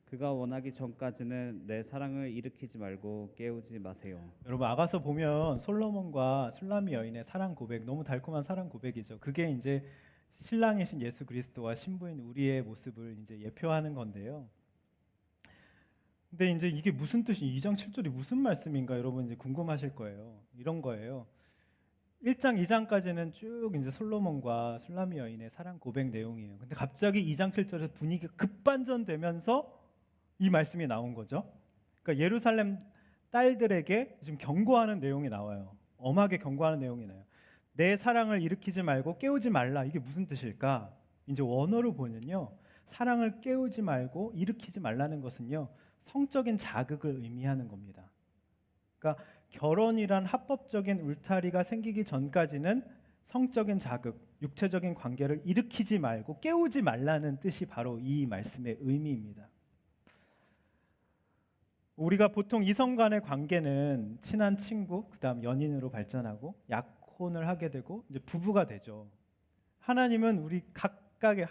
그가 원하기 전까지는 내 사랑을 일으키지 말고 깨우지 마세요. 여러분 아가서 보면 솔로몬과 술라미 여인의 사랑 고백 너무 달콤한 사랑 고백이죠. 그게 이제 신랑이신 예수 그리스도와 신부인 우리의 모습을 이제 예표하는 건데요. 근데 이제 이게 무슨 뜻이 2장 7절이 무슨 말씀인가 여러분 이제 궁금하실 거예요. 이런 거예요. 1장 2장까지는 쭉 이제 솔로몬과 술라미 여인의 사랑 고백 내용이에요. 근데 갑자기 2장 7절에 분위기가 급반전되면서 이 말씀이 나온 거죠. 그러니까 예루살렘 딸들에게 지금 경고하는 내용이 나와요. 엄하게 경고하는 내용이 나요. 내 사랑을 일으키지 말고 깨우지 말라. 이게 무슨 뜻일까? 이제 원어를 보면요. 사랑을 깨우지 말고 일으키지 말라는 것은요. 성적인 자극을 의미하는 겁니다. 그러니까 결혼이란 합법적인 울타리가 생기기 전까지는 성적인 자극, 육체적인 관계를 일으키지 말고 깨우지 말라는 뜻이 바로 이 말씀의 의미입니다. 우리가 보통 이성 간의 관계는 친한 친구, 그다음 연인으로 발전하고 약혼을 하게 되고 이제 부부가 되죠. 하나님은 우리 각각의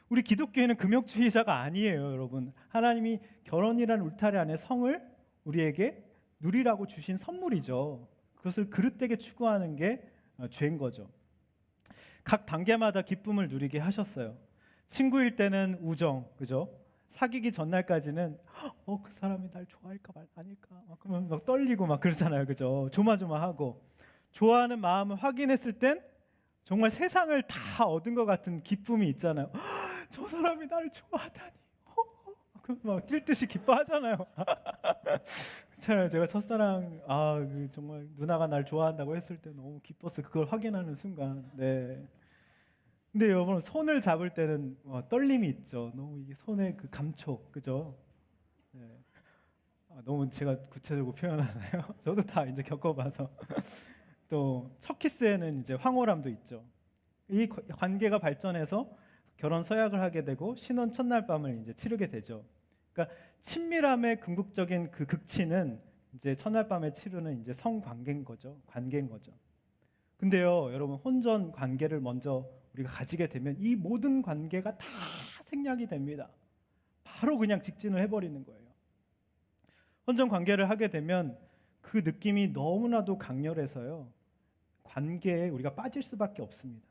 우리 기독교회는 금욕주의자가 아니에요, 여러분. 하나님이 결혼이라는 울타리 안에 성을 우리에게 누리라고 주신 선물이죠. 그것을 그릇되게 추구하는 게 죄인 거죠. 각 단계마다 기쁨을 누리게 하셨어요. 친구일 때는 우정, 그죠? 사귀기 전날까지는 그 사람이 날 좋아할까 아닐까 그러면 막 떨리고 막 그러잖아요, 그죠? 조마조마하고 좋아하는 마음을 확인했을 땐 정말 세상을 다 얻은 것 같은 기쁨이 있잖아요. 저 사람이 나를 좋아하다니, 막 뛸 듯이 기뻐하잖아요. 그렇잖아요. 제가 첫사랑 정말 누나가 날 좋아한다고 했을 때 너무 기뻤어요. 그걸 확인하는 순간. 네. 근데 여러분 손을 잡을 때는 떨림이 있죠. 너무 이게 손의 그 감촉, 그죠? 네. 너무 제가 구체적으로 표현하나요? 저도 다 이제 겪어봐서. 또 첫 키스에는 이제 황홀함도 있죠. 이 관계가 발전해서 결혼 서약을 하게 되고 신혼 첫날 밤을 이제 치르게 되죠. 그러니까 친밀함의 궁극적인 그 극치는 이제 첫날 밤에 치르는 이제 성관계인 거죠. 관계인 거죠. 근데요, 여러분 혼전 관계를 먼저 우리가 가지게 되면 이 모든 관계가 다 생략이 됩니다. 바로 그냥 직진을 해버리는 거예요. 혼전 관계를 하게 되면 그 느낌이 너무나도 강렬해서요. 관계에 우리가 빠질 수밖에 없습니다.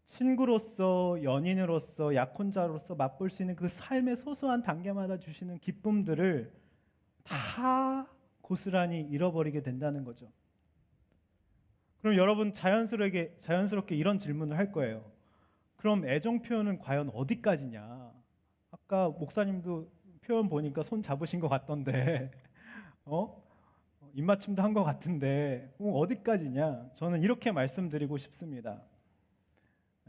친구로서, 연인으로서, 약혼자로서 맛볼 수 있는 그 삶의 소소한 단계마다 주시는 기쁨들을 다 고스란히 잃어버리게 된다는 거죠. 그럼 여러분 자연스럽게 이런 질문을 할 거예요. 그럼 애정 표현은 과연 어디까지냐? 아까 목사님도 표현 보니까 손 잡으신 것 같던데, 어? 입맞춤도 한 것 같은데 어디까지냐? 저는 이렇게 말씀드리고 싶습니다.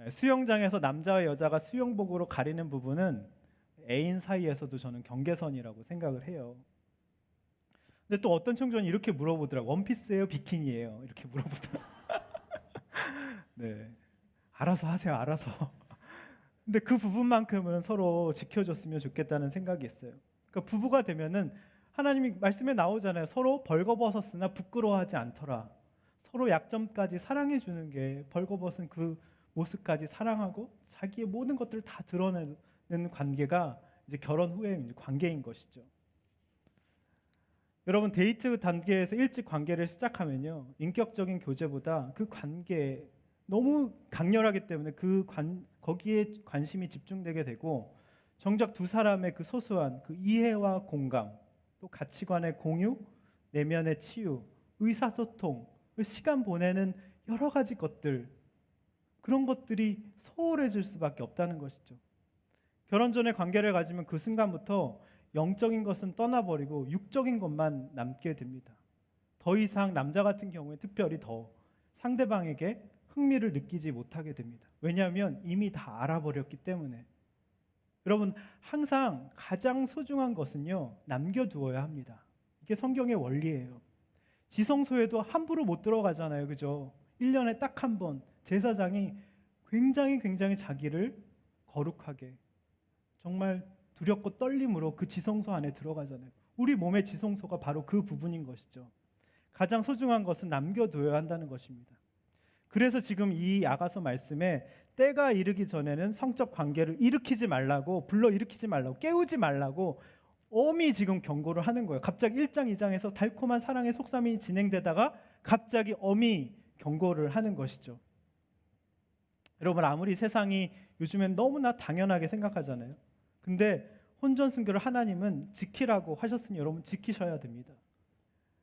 수영장에서 남자와 여자가 수영복으로 가리는 부분은 애인 사이에서도 저는 경계선이라고 생각을 해요. 근데 또 어떤 청중은 이렇게 물어보더라고. 원피스예요, 비키니예요? 이렇게 물어보더라고. 네, 알아서 하세요, 알아서. 근데 그 부분만큼은 서로 지켜줬으면 좋겠다는 생각이 있어요. 그러니까 부부가 되면은 하나님이 말씀에 나오잖아요. 서로 벌거벗었으나 부끄러워하지 않더라. 서로 약점까지 사랑해 주는 게 벌거벗은 그 모습까지 사랑하고 자기의 모든 것들을 다 드러내는 관계가 이제 결혼 후의 이제 관계인 것이죠. 여러분 데이트 단계에서 일찍 관계를 시작하면요, 인격적인 교제보다 그 관계에 너무 강렬하기 때문에 거기에 관심이 집중되게 되고, 정작 두 사람의 그 소소한 그 이해와 공감, 또 가치관의 공유, 내면의 치유, 의사소통, 시간 보내는 여러 가지 것들, 그런 것들이 소홀해질 수밖에 없다는 것이죠. 결혼 전에 관계를 가지면 그 순간부터 영적인 것은 떠나버리고 육적인 것만 남게 됩니다. 더 이상 남자 같은 경우에 특별히 더 상대방에게 흥미를 느끼지 못하게 됩니다. 왜냐하면 이미 다 알아버렸기 때문에. 여러분 항상 가장 소중한 것은요, 남겨두어야 합니다. 이게 성경의 원리예요. 지성소에도 함부로 못 들어가잖아요, 그죠? 1년에 딱 한 번 제사장이 굉장히 자기를 거룩하게, 정말 두렵고 떨림으로 그 지성소 안에 들어가잖아요. 우리 몸의 지성소가 바로 그 부분인 것이죠. 가장 소중한 것은 남겨둬야 한다는 것입니다. 그래서 지금 이 야가서 말씀에 때가 이르기 전에는 성적 관계를 일으키지 말라고, 불러일으키지 말라고, 깨우지 말라고 엄히 지금 경고를 하는 거예요. 갑자기 1장 2장에서 달콤한 사랑의 속담이 진행되다가 갑자기 엄히 경고를 하는 것이죠. 여러분 아무리 세상이 요즘엔 너무나 당연하게 생각하잖아요. 근데 혼전순결을 하나님은 지키라고 하셨으니 여러분 지키셔야 됩니다.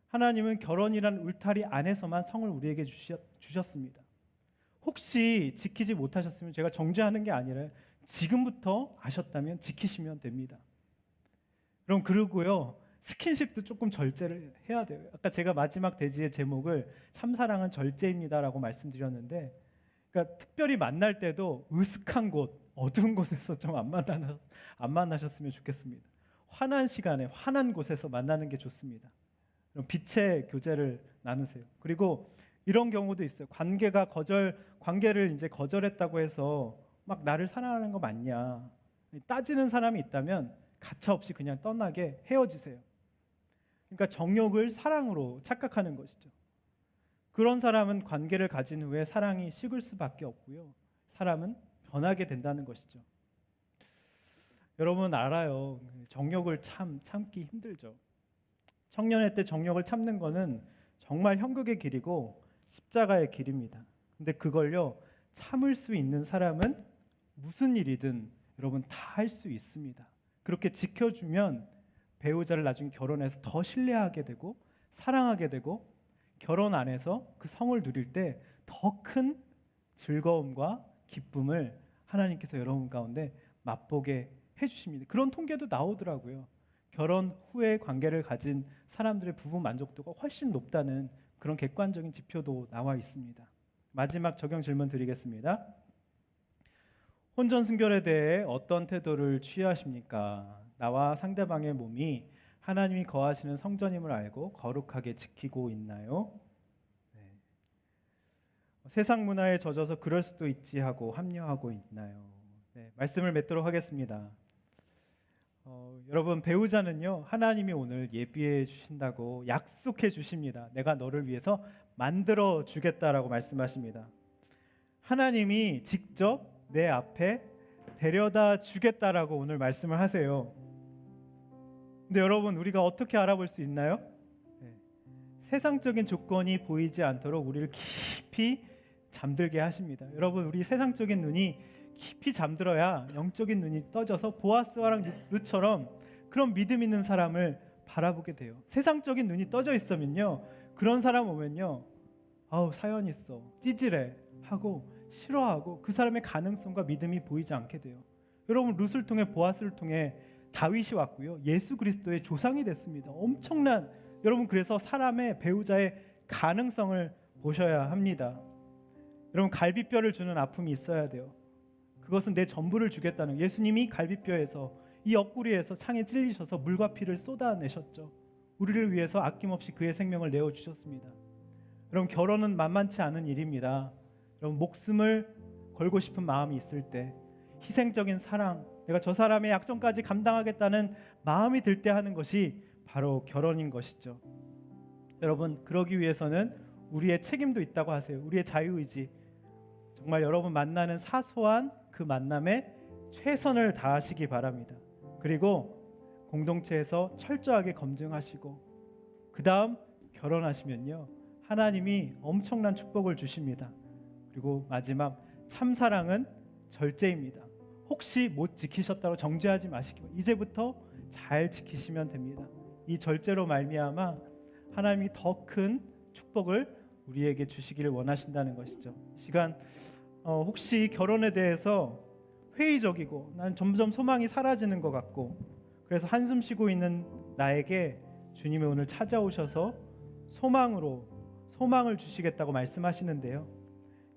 하나님은 결혼이란 울타리 안에서만 성을 우리에게 주셨습니다. 혹시 지키지 못하셨으면 제가 정죄하는 게 아니라 지금부터 아셨다면 지키시면 됩니다. 그럼 그러고요, 스킨십도 조금 절제를 해야 돼요. 아까 제가 마지막 대지의 제목을 참사랑은 절제입니다라고 말씀드렸는데, 그러니까 특별히 만날 때도 으슥한 곳, 어두운 곳에서 좀 안 만나셨으면 좋겠습니다. 환한 시간에 환한 곳에서 만나는 게 좋습니다. 그럼 빛의 교제를 나누세요. 그리고 이런 경우도 있어요. 관계를 이제 거절했다고 해서 막 나를 사랑하는 거 맞냐 따지는 사람이 있다면 가차없이 그냥 떠나게 헤어지세요. 그러니까 정욕을 사랑으로 착각하는 것이죠. 그런 사람은 관계를 가진 후에 사랑이 식을 수밖에 없고요, 사람은 변하게 된다는 것이죠. 여러분 알아요. 정욕을 참기 힘들죠. 청년의 때 정욕을 참는 거는 정말 형극의 길이고 십자가의 길입니다. 근데 그걸요, 참을 수 있는 사람은 무슨 일이든 여러분 다 할 수 있습니다. 그렇게 지켜주면 배우자를 나중에 결혼해서 더 신뢰하게 되고 사랑하게 되고, 결혼 안에서 그 성을 누릴 때 더 큰 즐거움과 기쁨을 하나님께서 여러분 가운데 맛보게 해주십니다. 그런 통계도 나오더라고요. 결혼 후에 관계를 가진 사람들의 부부 만족도가 훨씬 높다는 그런 객관적인 지표도 나와 있습니다. 마지막 적용 질문 드리겠습니다. 혼전 순결에 대해 어떤 태도를 취하십니까? 나와 상대방의 몸이 하나님이 거하시는 성전임을 알고 거룩하게 지키고 있나요? 네. 세상 문화에 젖어서 그럴 수도 있지 하고 합리화하고 있나요? 네, 말씀을 맺도록 하겠습니다. 여러분 배우자는요, 하나님이 오늘 예비해 주신다고 약속해 주십니다. 내가 너를 위해서 만들어 주겠다라고 말씀하십니다. 하나님이 직접 내 앞에 데려다 주겠다라고 오늘 말씀을 하세요. 근데 여러분 우리가 어떻게 알아볼 수 있나요? 네. 세상적인 조건이 보이지 않도록 우리를 깊이 잠들게 하십니다. 여러분 우리 세상적인 눈이 깊이 잠들어야 영적인 눈이 떠져서 보아스와 룻처럼 그런 믿음 있는 사람을 바라보게 돼요. 세상적인 눈이 떠져 있으면요, 그런 사람 오면요 아우 사연 있어, 찌질해 하고 싫어하고 그 사람의 가능성과 믿음이 보이지 않게 돼요. 여러분, 룻을 통해 보아스를 통해 다윗이 왔고요, 예수 그리스도의 조상이 됐습니다. 엄청난, 여러분, 그래서 사람의 배우자의 가능성을 보셔야 합니다. 여러분, 갈비뼈를 주는 아픔이 있어야 돼요. 그것은 내 전부를 주겠다는, 예수님이 갈비뼈에서, 이 옆구리에서 창에 찔리셔서 물과 피를 쏟아내셨죠. 우리를 위해서 아낌없이 그의 생명을 내어주셨습니다. 여러분, 결혼은 만만치 않은 일입니다. 여러분, 목숨을 걸고 싶은 마음이 있을 때, 희생적인 사랑, 내가 저 사람의 약점까지 감당하겠다는 마음이 들 때 하는 것이 바로 결혼인 것이죠. 여러분, 그러기 위해서는 우리의 책임도 있다고 하세요. 우리의 자유의지, 정말 여러분 만나는 사소한 그 만남에 최선을 다하시기 바랍니다. 그리고 공동체에서 철저하게 검증하시고 그 다음 결혼하시면요, 하나님이 엄청난 축복을 주십니다. 그리고 마지막, 참사랑은 절제입니다. 혹시 못 지키셨다고 정죄하지 마시고 이제부터 잘 지키시면 됩니다. 이 절제로 말미암아 하나님이 더 큰 축복을 우리에게 주시기를 원하신다는 것이죠. 이 시간 혹시 결혼에 대해서 회의적이고 난 점점 소망이 사라지는 것 같고 그래서 한숨 쉬고 있는 나에게 주님이 오늘 찾아오셔서 소망을 주시겠다고 말씀하시는데요,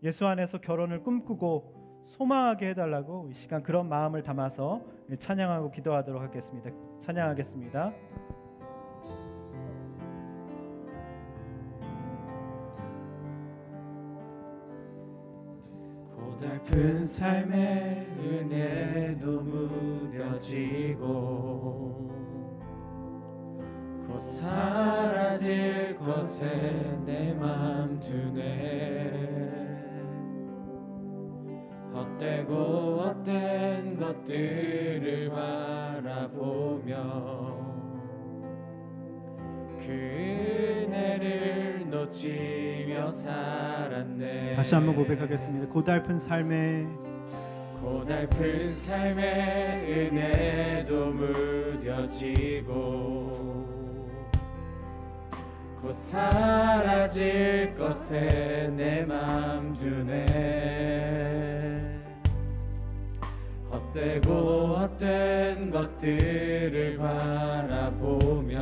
예수 안에서 결혼을 꿈꾸고 소망하게 해달라고 이 시간 그런 마음을 담아서 찬양하고 기도하도록 하겠습니다. 찬양하겠습니다. 고달픈 삶의 은혜도 무뎌지고 곧 사라질 것에 내 맘 두네. 헛되고 헛된 것들을 바라보며 그 은혜를 놓치며 살았네. 다시 한번 고백하겠습니다. 고달픈 삶의 은혜도 무뎌지고 곧 사라질 것에 내 맘 두네. 헛되고 헛된 것들을 바라보며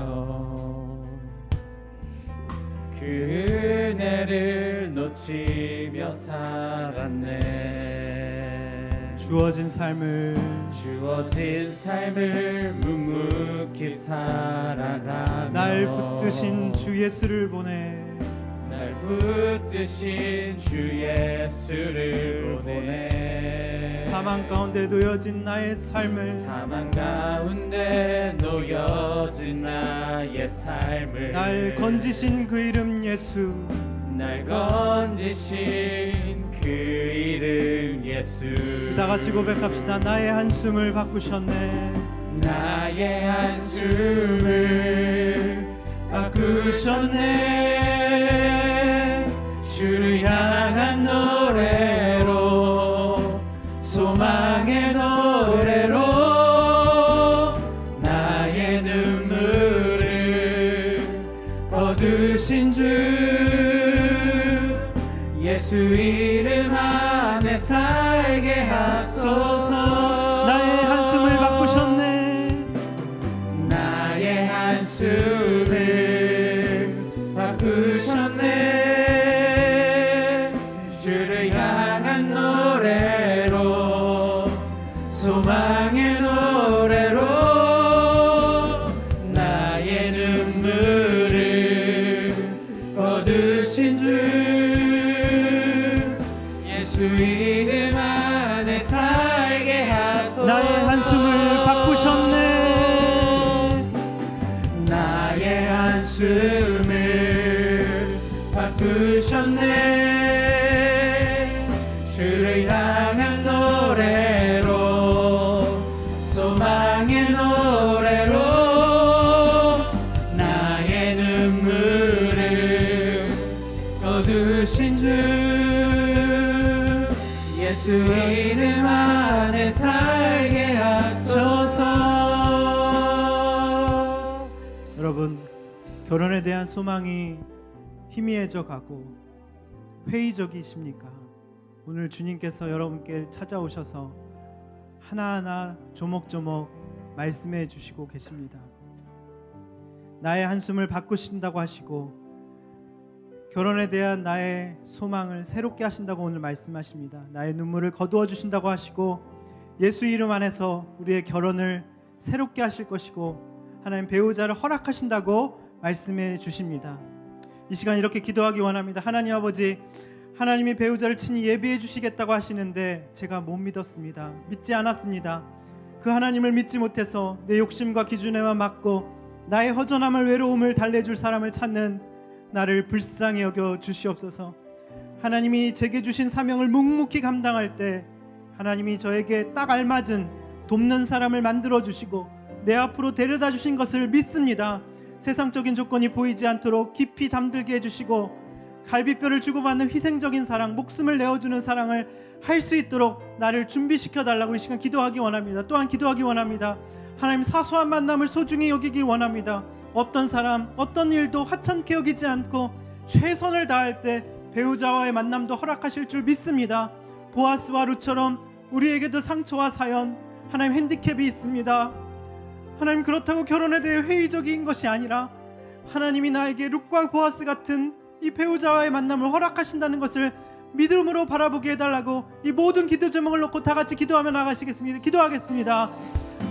그 은혜를 놓치며 살았네. 주어진 삶을 묵묵히 살아가며 날 붙드신 주 예수를 보내 사망 가운데 놓여진 나의 삶을 날 건지신 그 이름 예수 다 같이 고백합시다. 나의 한숨을 바꾸셨네. 나의 한숨을 바꾸셨네. 주를 향한 노래로, 소망의 노래로 나의 눈물을 거두신 주 예수 이름 안에 살게 하소서. 나의 한숨을 바꾸셨네. 나의 한숨을 바꾸셨네. 주를 향한 노래로, 소망의 노래로 나의 눈물을 거두신 주 예수 이름 안에 살게 하소서. 나의 한숨을 바꾸셨네. 나의 한숨을 바꾸셨네. 주를 향한 노래로, 소망의 노래로 나의 눈물을 거두신 주 예수 이름 안에 살게 하소서. 여러분, 결혼에 대한 소망이 희미해져 가고 회의적이십니까? 오늘 주님께서 여러분께 찾아오셔서 하나하나 조목조목 말씀해 주시고 계십니다. 나의 한숨을 바꾸신다고 하시고 결혼에 대한 나의 소망을 새롭게 하신다고 오늘 말씀하십니다. 나의 눈물을 거두어 주신다고 하시고 예수 이름 안에서 우리의 결혼을 새롭게 하실 것이고 하나님 배우자를 허락하신다고 말씀해 주십니다. 이 시간 이렇게 기도하기 원합니다. 하나님 아버지, 하나님이 배우자를 친히 예비해 주시겠다고 하시는데 제가 못 믿었습니다. 믿지 않았습니다. 그 하나님을 믿지 못해서 내 욕심과 기준에만 맞고 나의 허전함을 외로움을 달래줄 사람을 찾는 나를 불쌍히 여겨 주시옵소서. 하나님이 제게 주신 사명을 묵묵히 감당할 때 하나님이 저에게 딱 알맞은 돕는 사람을 만들어 주시고 내 앞으로 데려다 주신 것을 믿습니다. 세상적인 조건이 보이지 않도록 깊이 잠들게 해주시고 갈비뼈를 주고받는 희생적인 사랑, 목숨을 내어주는 사랑을 할 수 있도록 나를 준비시켜 달라고 이 시간 기도하기 원합니다. 또한 기도하기 원합니다. 하나님 사소한 만남을 소중히 여기길 원합니다. 어떤 사람, 어떤 일도 하찮게 여기지 않고 최선을 다할 때 배우자와의 만남도 허락하실 줄 믿습니다. 보아스와 룻처럼 우리에게도 상처와 사연, 하나님 핸디캡이 있습니다. 하나님 그렇다고 결혼에 대해 회의적인 것이 아니라 하나님이 나에게 룻과 보아스 같은 이 배우자와의 만남을 허락하신다는 것을 믿음으로 바라보게 해달라고 이 모든 기도 제목을 놓고 다 같이 기도하며 나가시겠습니다. 기도하겠습니다.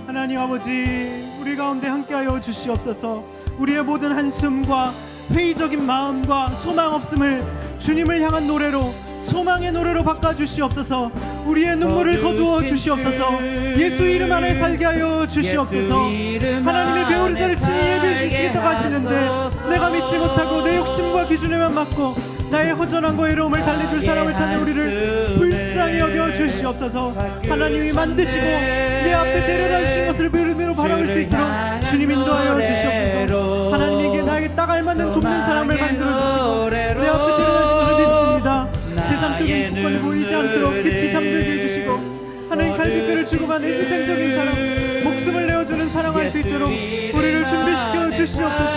하나님 아버지, 우리 가운데 함께하여 주시옵소서. 우리의 모든 한숨과 회의적인 마음과 소망 없음을 주님을 향한 노래로, 소망의 노래로 바꿔주시옵소서. 우리의 눈물을 거두어 주시옵소서. 예수 이름 안에 살게 하여 주시옵소서. 하나님의 배우자를 친히 예비해 주시겠다고 하시는데 내가 믿지 못하고 내 욕심과 기준에만 맞고 나의 허전함과 외로움을 달래줄 사람을 찾는 우리를 불쌍히 여겨 주시옵소서. 하나님이 만드시고 내 앞에 데려다 주신 것을 믿음으로 바라볼 수 있도록 주님 인도하여 주시옵소서. 하나님에게 나에게 딱 알맞는 돕는 사람을 만들어 주시고 내 앞에 데려다 주신 것을 믿습니다. 세상적인 조건이 보이지 않도록 깊이 잠들게 해주시고 하나님 갈비뼈를 주고받는 희생적인 사랑, 목숨을 내어주는 사랑할 수 있도록 우리를 준비시켜 주시옵소서.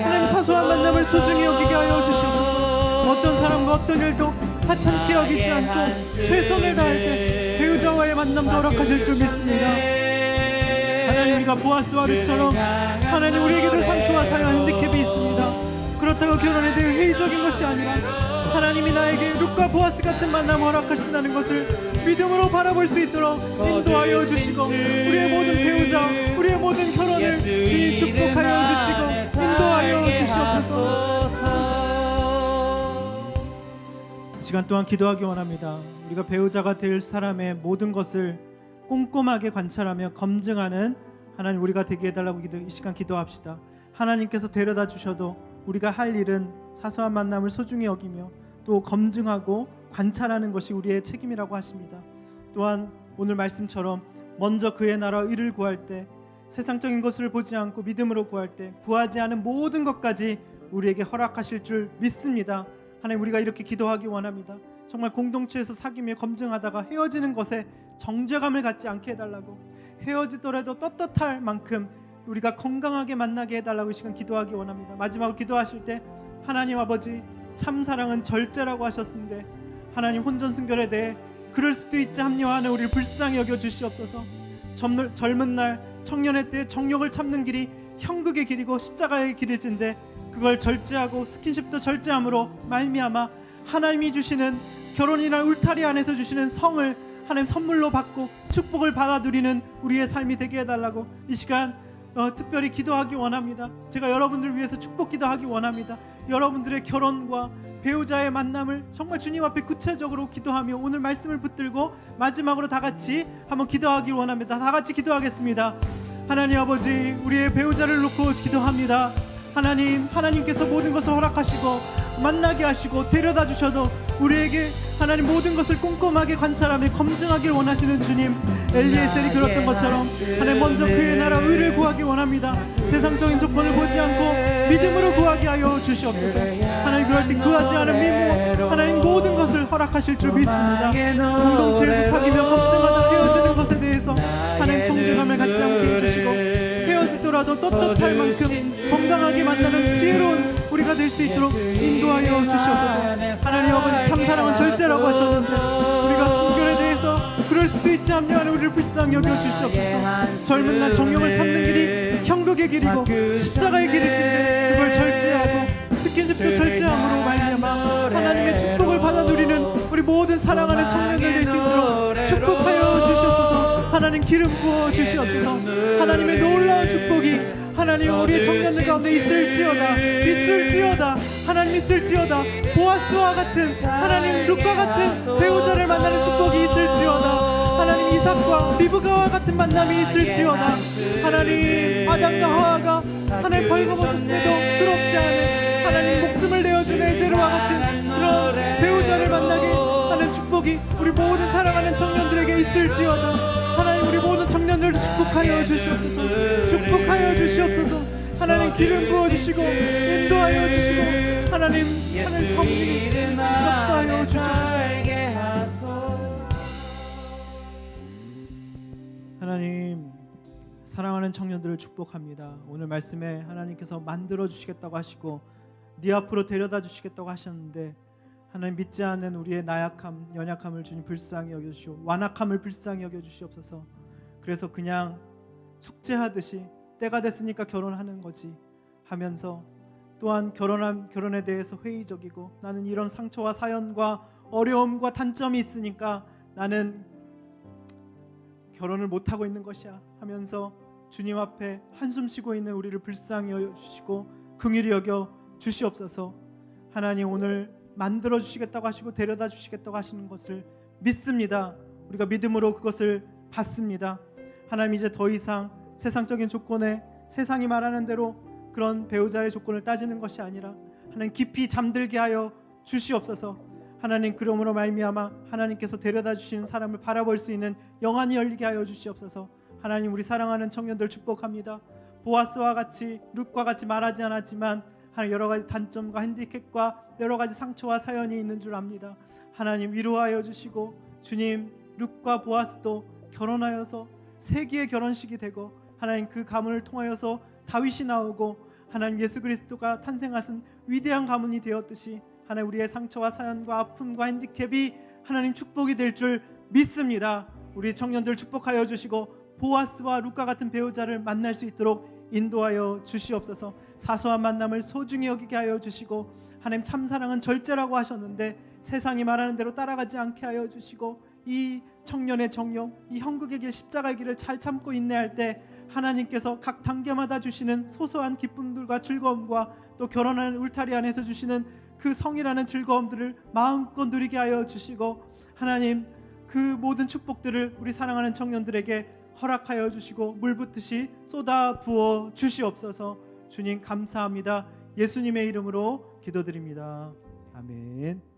하나님 사소한 만남을 소중히 여기게 하여 주시옵소서. 어떤 사람과 어떤 일도 하찮게 여기지 않고 최선을 다할 때 배우자와의 만남도 허락하실 줄 믿습니다. 하나님 우리가 보아스와 룻처럼 하나님 우리에게도 상처와 사연 핸디캡이 있습니다. 그렇다고 결혼에 대해 회의적인 것이 아니라 하나님이 나에게 룻과 보아스 같은 만남을 허락하신다는 것을 믿음으로 바라볼 수 있도록 인도하여 주시고 우리의 모든 배우자, 우리의 모든 결혼을 주님 축복하여 주시고 인도하여 주시옵소서. 이 시간 동안 기도하기 원합니다. 우리가 배우자가 될 사람의 모든 것을 꼼꼼하게 관찰하며 검증하는 하나님 우리가 되게 해달라고 이 시간 기도합시다. 하나님께서 데려다 주셔도 우리가 할 일은 사소한 만남을 소중히 여기며 또 검증하고 관찰하는 것이 우리의 책임이라고 하십니다. 또한 오늘 말씀처럼 먼저 그의 나라 의를 구할 때 세상적인 것을 보지 않고 믿음으로 구할 때 구하지 않은 모든 것까지 우리에게 허락하실 줄 믿습니다. 하나님 우리가 이렇게 기도하기 원합니다. 정말 공동체에서 사귀며 검증하다가 헤어지는 것에 정죄감을 갖지 않게 해달라고, 헤어지더라도 떳떳할 만큼 우리가 건강하게 만나게 해달라고 이 시간 기도하기 원합니다. 마지막으로 기도하실 때 하나님 아버지, 참사랑은 절제라고 하셨는데 하나님 혼전순결에 대해 그럴 수도 있지 합리화하는 우리를 불쌍히 여겨 주시옵소서. 젊은 날 청년의 때 정욕을 참는 길이 형극의 길이고 십자가의 길일진데 그걸 절제하고 스킨십도 절제함으로 말미암아 하나님이 주시는 결혼이란 울타리 안에서 주시는 성을 하나님 선물로 받고 축복을 받아 누리는 우리의 삶이 되게 해달라고 이 시간 특별히 기도하기 원합니다. 제가 여러분들을 위해서 축복 기도하기 원합니다. 여러분들의 결혼과 배우자의 만남을 정말 주님 앞에 구체적으로 기도하며 오늘 말씀을 붙들고 마지막으로 다 같이 한번 기도하기 원합니다. 다 같이 기도하겠습니다. 하나님 아버지, 우리의 배우자를 놓고 기도합니다. 하나님께서 모든 것을 허락하시고 만나게 하시고 데려다 주셔도 우리에게 하나님 모든 것을 꼼꼼하게 관찰하며 검증하길 원하시는 주님, 엘리에셀이 그랬던 것처럼 하나님 먼저 그의 나라 의를 구하기 원합니다. 세상적인 조건을 보지 않고 믿음으로 구하게 하여 주시옵소서. 하나님 그럴 때 구하지 않은 미모, 하나님 모든 것을 허락하실 줄 믿습니다. 공동체에서 사귀며 검증하다 헤어지는 것에 대해서 하나님 정죄감을 갖지 않게 해주시고 헤어지도록 하더라도 떳떳할 만큼 건강하게 만나는 지혜로운 우리가 될 수 있도록 인도하여 주시옵소서. 하나님 아버지, 참사랑은 절제라고 하셨는데 우리가 순결에 대해서 그럴 수도 있지 않냐 하는 우리를 불쌍히 여겨 주시옵소서. 젊은 날 정욕을 참는 길이 형극의 길이고 십자가의 길일진데 그걸 절제하고 스킨십도 절제함으로 말미암아 하나님의 축복을 받아 누리는 우리 모든 사랑하는 청년들 될 수 있도록 축복하여 주시옵소서. 하나님 기름 부어 주시옵소서. 하나님의 놀라운 축복이 하나님 우리의 청년들 가운데 있을지어다. 하나님 있을지어다. 보아스와 같은 하나님 룻과 같은 배우자를 만나는 축복이 있을지어다. 하나님 이삭과 리브가와 같은 만남이 있을지어다. 하나님 아담과 하와가 하나님 벌거벗었음에도 부럽지 않은 하나님 목숨을 내어준 에제르와 같은 그런 배우자를 만나게 하는 축복이 우리 모든 사랑하는 청년들에게 있을지어다. 하나님 우리 모든 청년들도 축복하여 주시옵소서. 축복하여 주시옵소서. 하나님 기름 부어주시고 인도하여 주시고 하나님 성령이 역사하여 주시옵소서. 하나님 사랑하는 청년들을 축복합니다. 오늘 말씀에 하나님께서 만들어 주시겠다고 하시고 네 앞으로 데려다 주시겠다고 하셨는데 하나님 믿지 않는 우리의 나약함, 연약함을 주님 불쌍히 여겨주시오. 완악함을 불쌍히 여겨주시옵소서. 그래서 그냥 숙제하듯이 때가 됐으니까 결혼하는 거지 하면서 또한 결혼에 대해서 회의적이고 나는 이런 상처와 사연과 어려움과 단점이 있으니까 나는 결혼을 못하고 있는 것이야 하면서 주님 앞에 한숨 쉬고 있는 우리를 불쌍히 여겨주시고 긍휼히 여겨 주시옵소서. 하나님 오늘 만들어 주시겠다고 하시고 데려다 주시겠다고 하시는 것을 믿습니다. 우리가 믿음으로 그것을 받습니다. 하나님 이제 더 이상 세상적인 조건에 세상이 말하는 대로 그런 배우자의 조건을 따지는 것이 아니라 하나님 깊이 잠들게 하여 주시옵소서. 하나님 그러므로 말미암아 하나님께서 데려다 주시는 사람을 바라볼 수 있는 영안이 열리게 하여 주시옵소서. 하나님 우리 사랑하는 청년들 축복합니다. 보아스와 같이 룻과 같이 말하지 않았지만 하나님 여러 가지 단점과 핸디캡과 여러 가지 상처와 사연이 있는 줄 압니다. 하나님 위로하여 주시고 주님 룻과 보아스도 결혼하여서 세기의 결혼식이 되고 하나님 그 가문을 통하여서 다윗이 나오고 하나님 예수 그리스도가 탄생하신 위대한 가문이 되었듯이 하나님 우리의 상처와 사연과 아픔과 핸디캡이 하나님 축복이 될 줄 믿습니다. 우리 청년들 축복하여 주시고 보아스와 룻과 같은 배우자를 만날 수 있도록 인도하여 주시옵소서. 사소한 만남을 소중히 여기게 하여 주시고 하나님 참사랑은 절제라고 하셨는데 세상이 말하는 대로 따라가지 않게 하여 주시고 이 청년의 정욕, 이 형극의 길, 십자가의 길을 잘 참고 인내할 때 하나님께서 각 단계마다 주시는 소소한 기쁨들과 즐거움과 또 결혼하는 울타리 안에서 주시는 그 성이라는 즐거움들을 마음껏 누리게 하여 주시고 하나님 그 모든 축복들을 우리 사랑하는 청년들에게 허락하여 주시고 물붓듯이 쏟아 부어 주시옵소서. 주님 감사합니다. 예수님의 이름으로 기도드립니다. 아멘.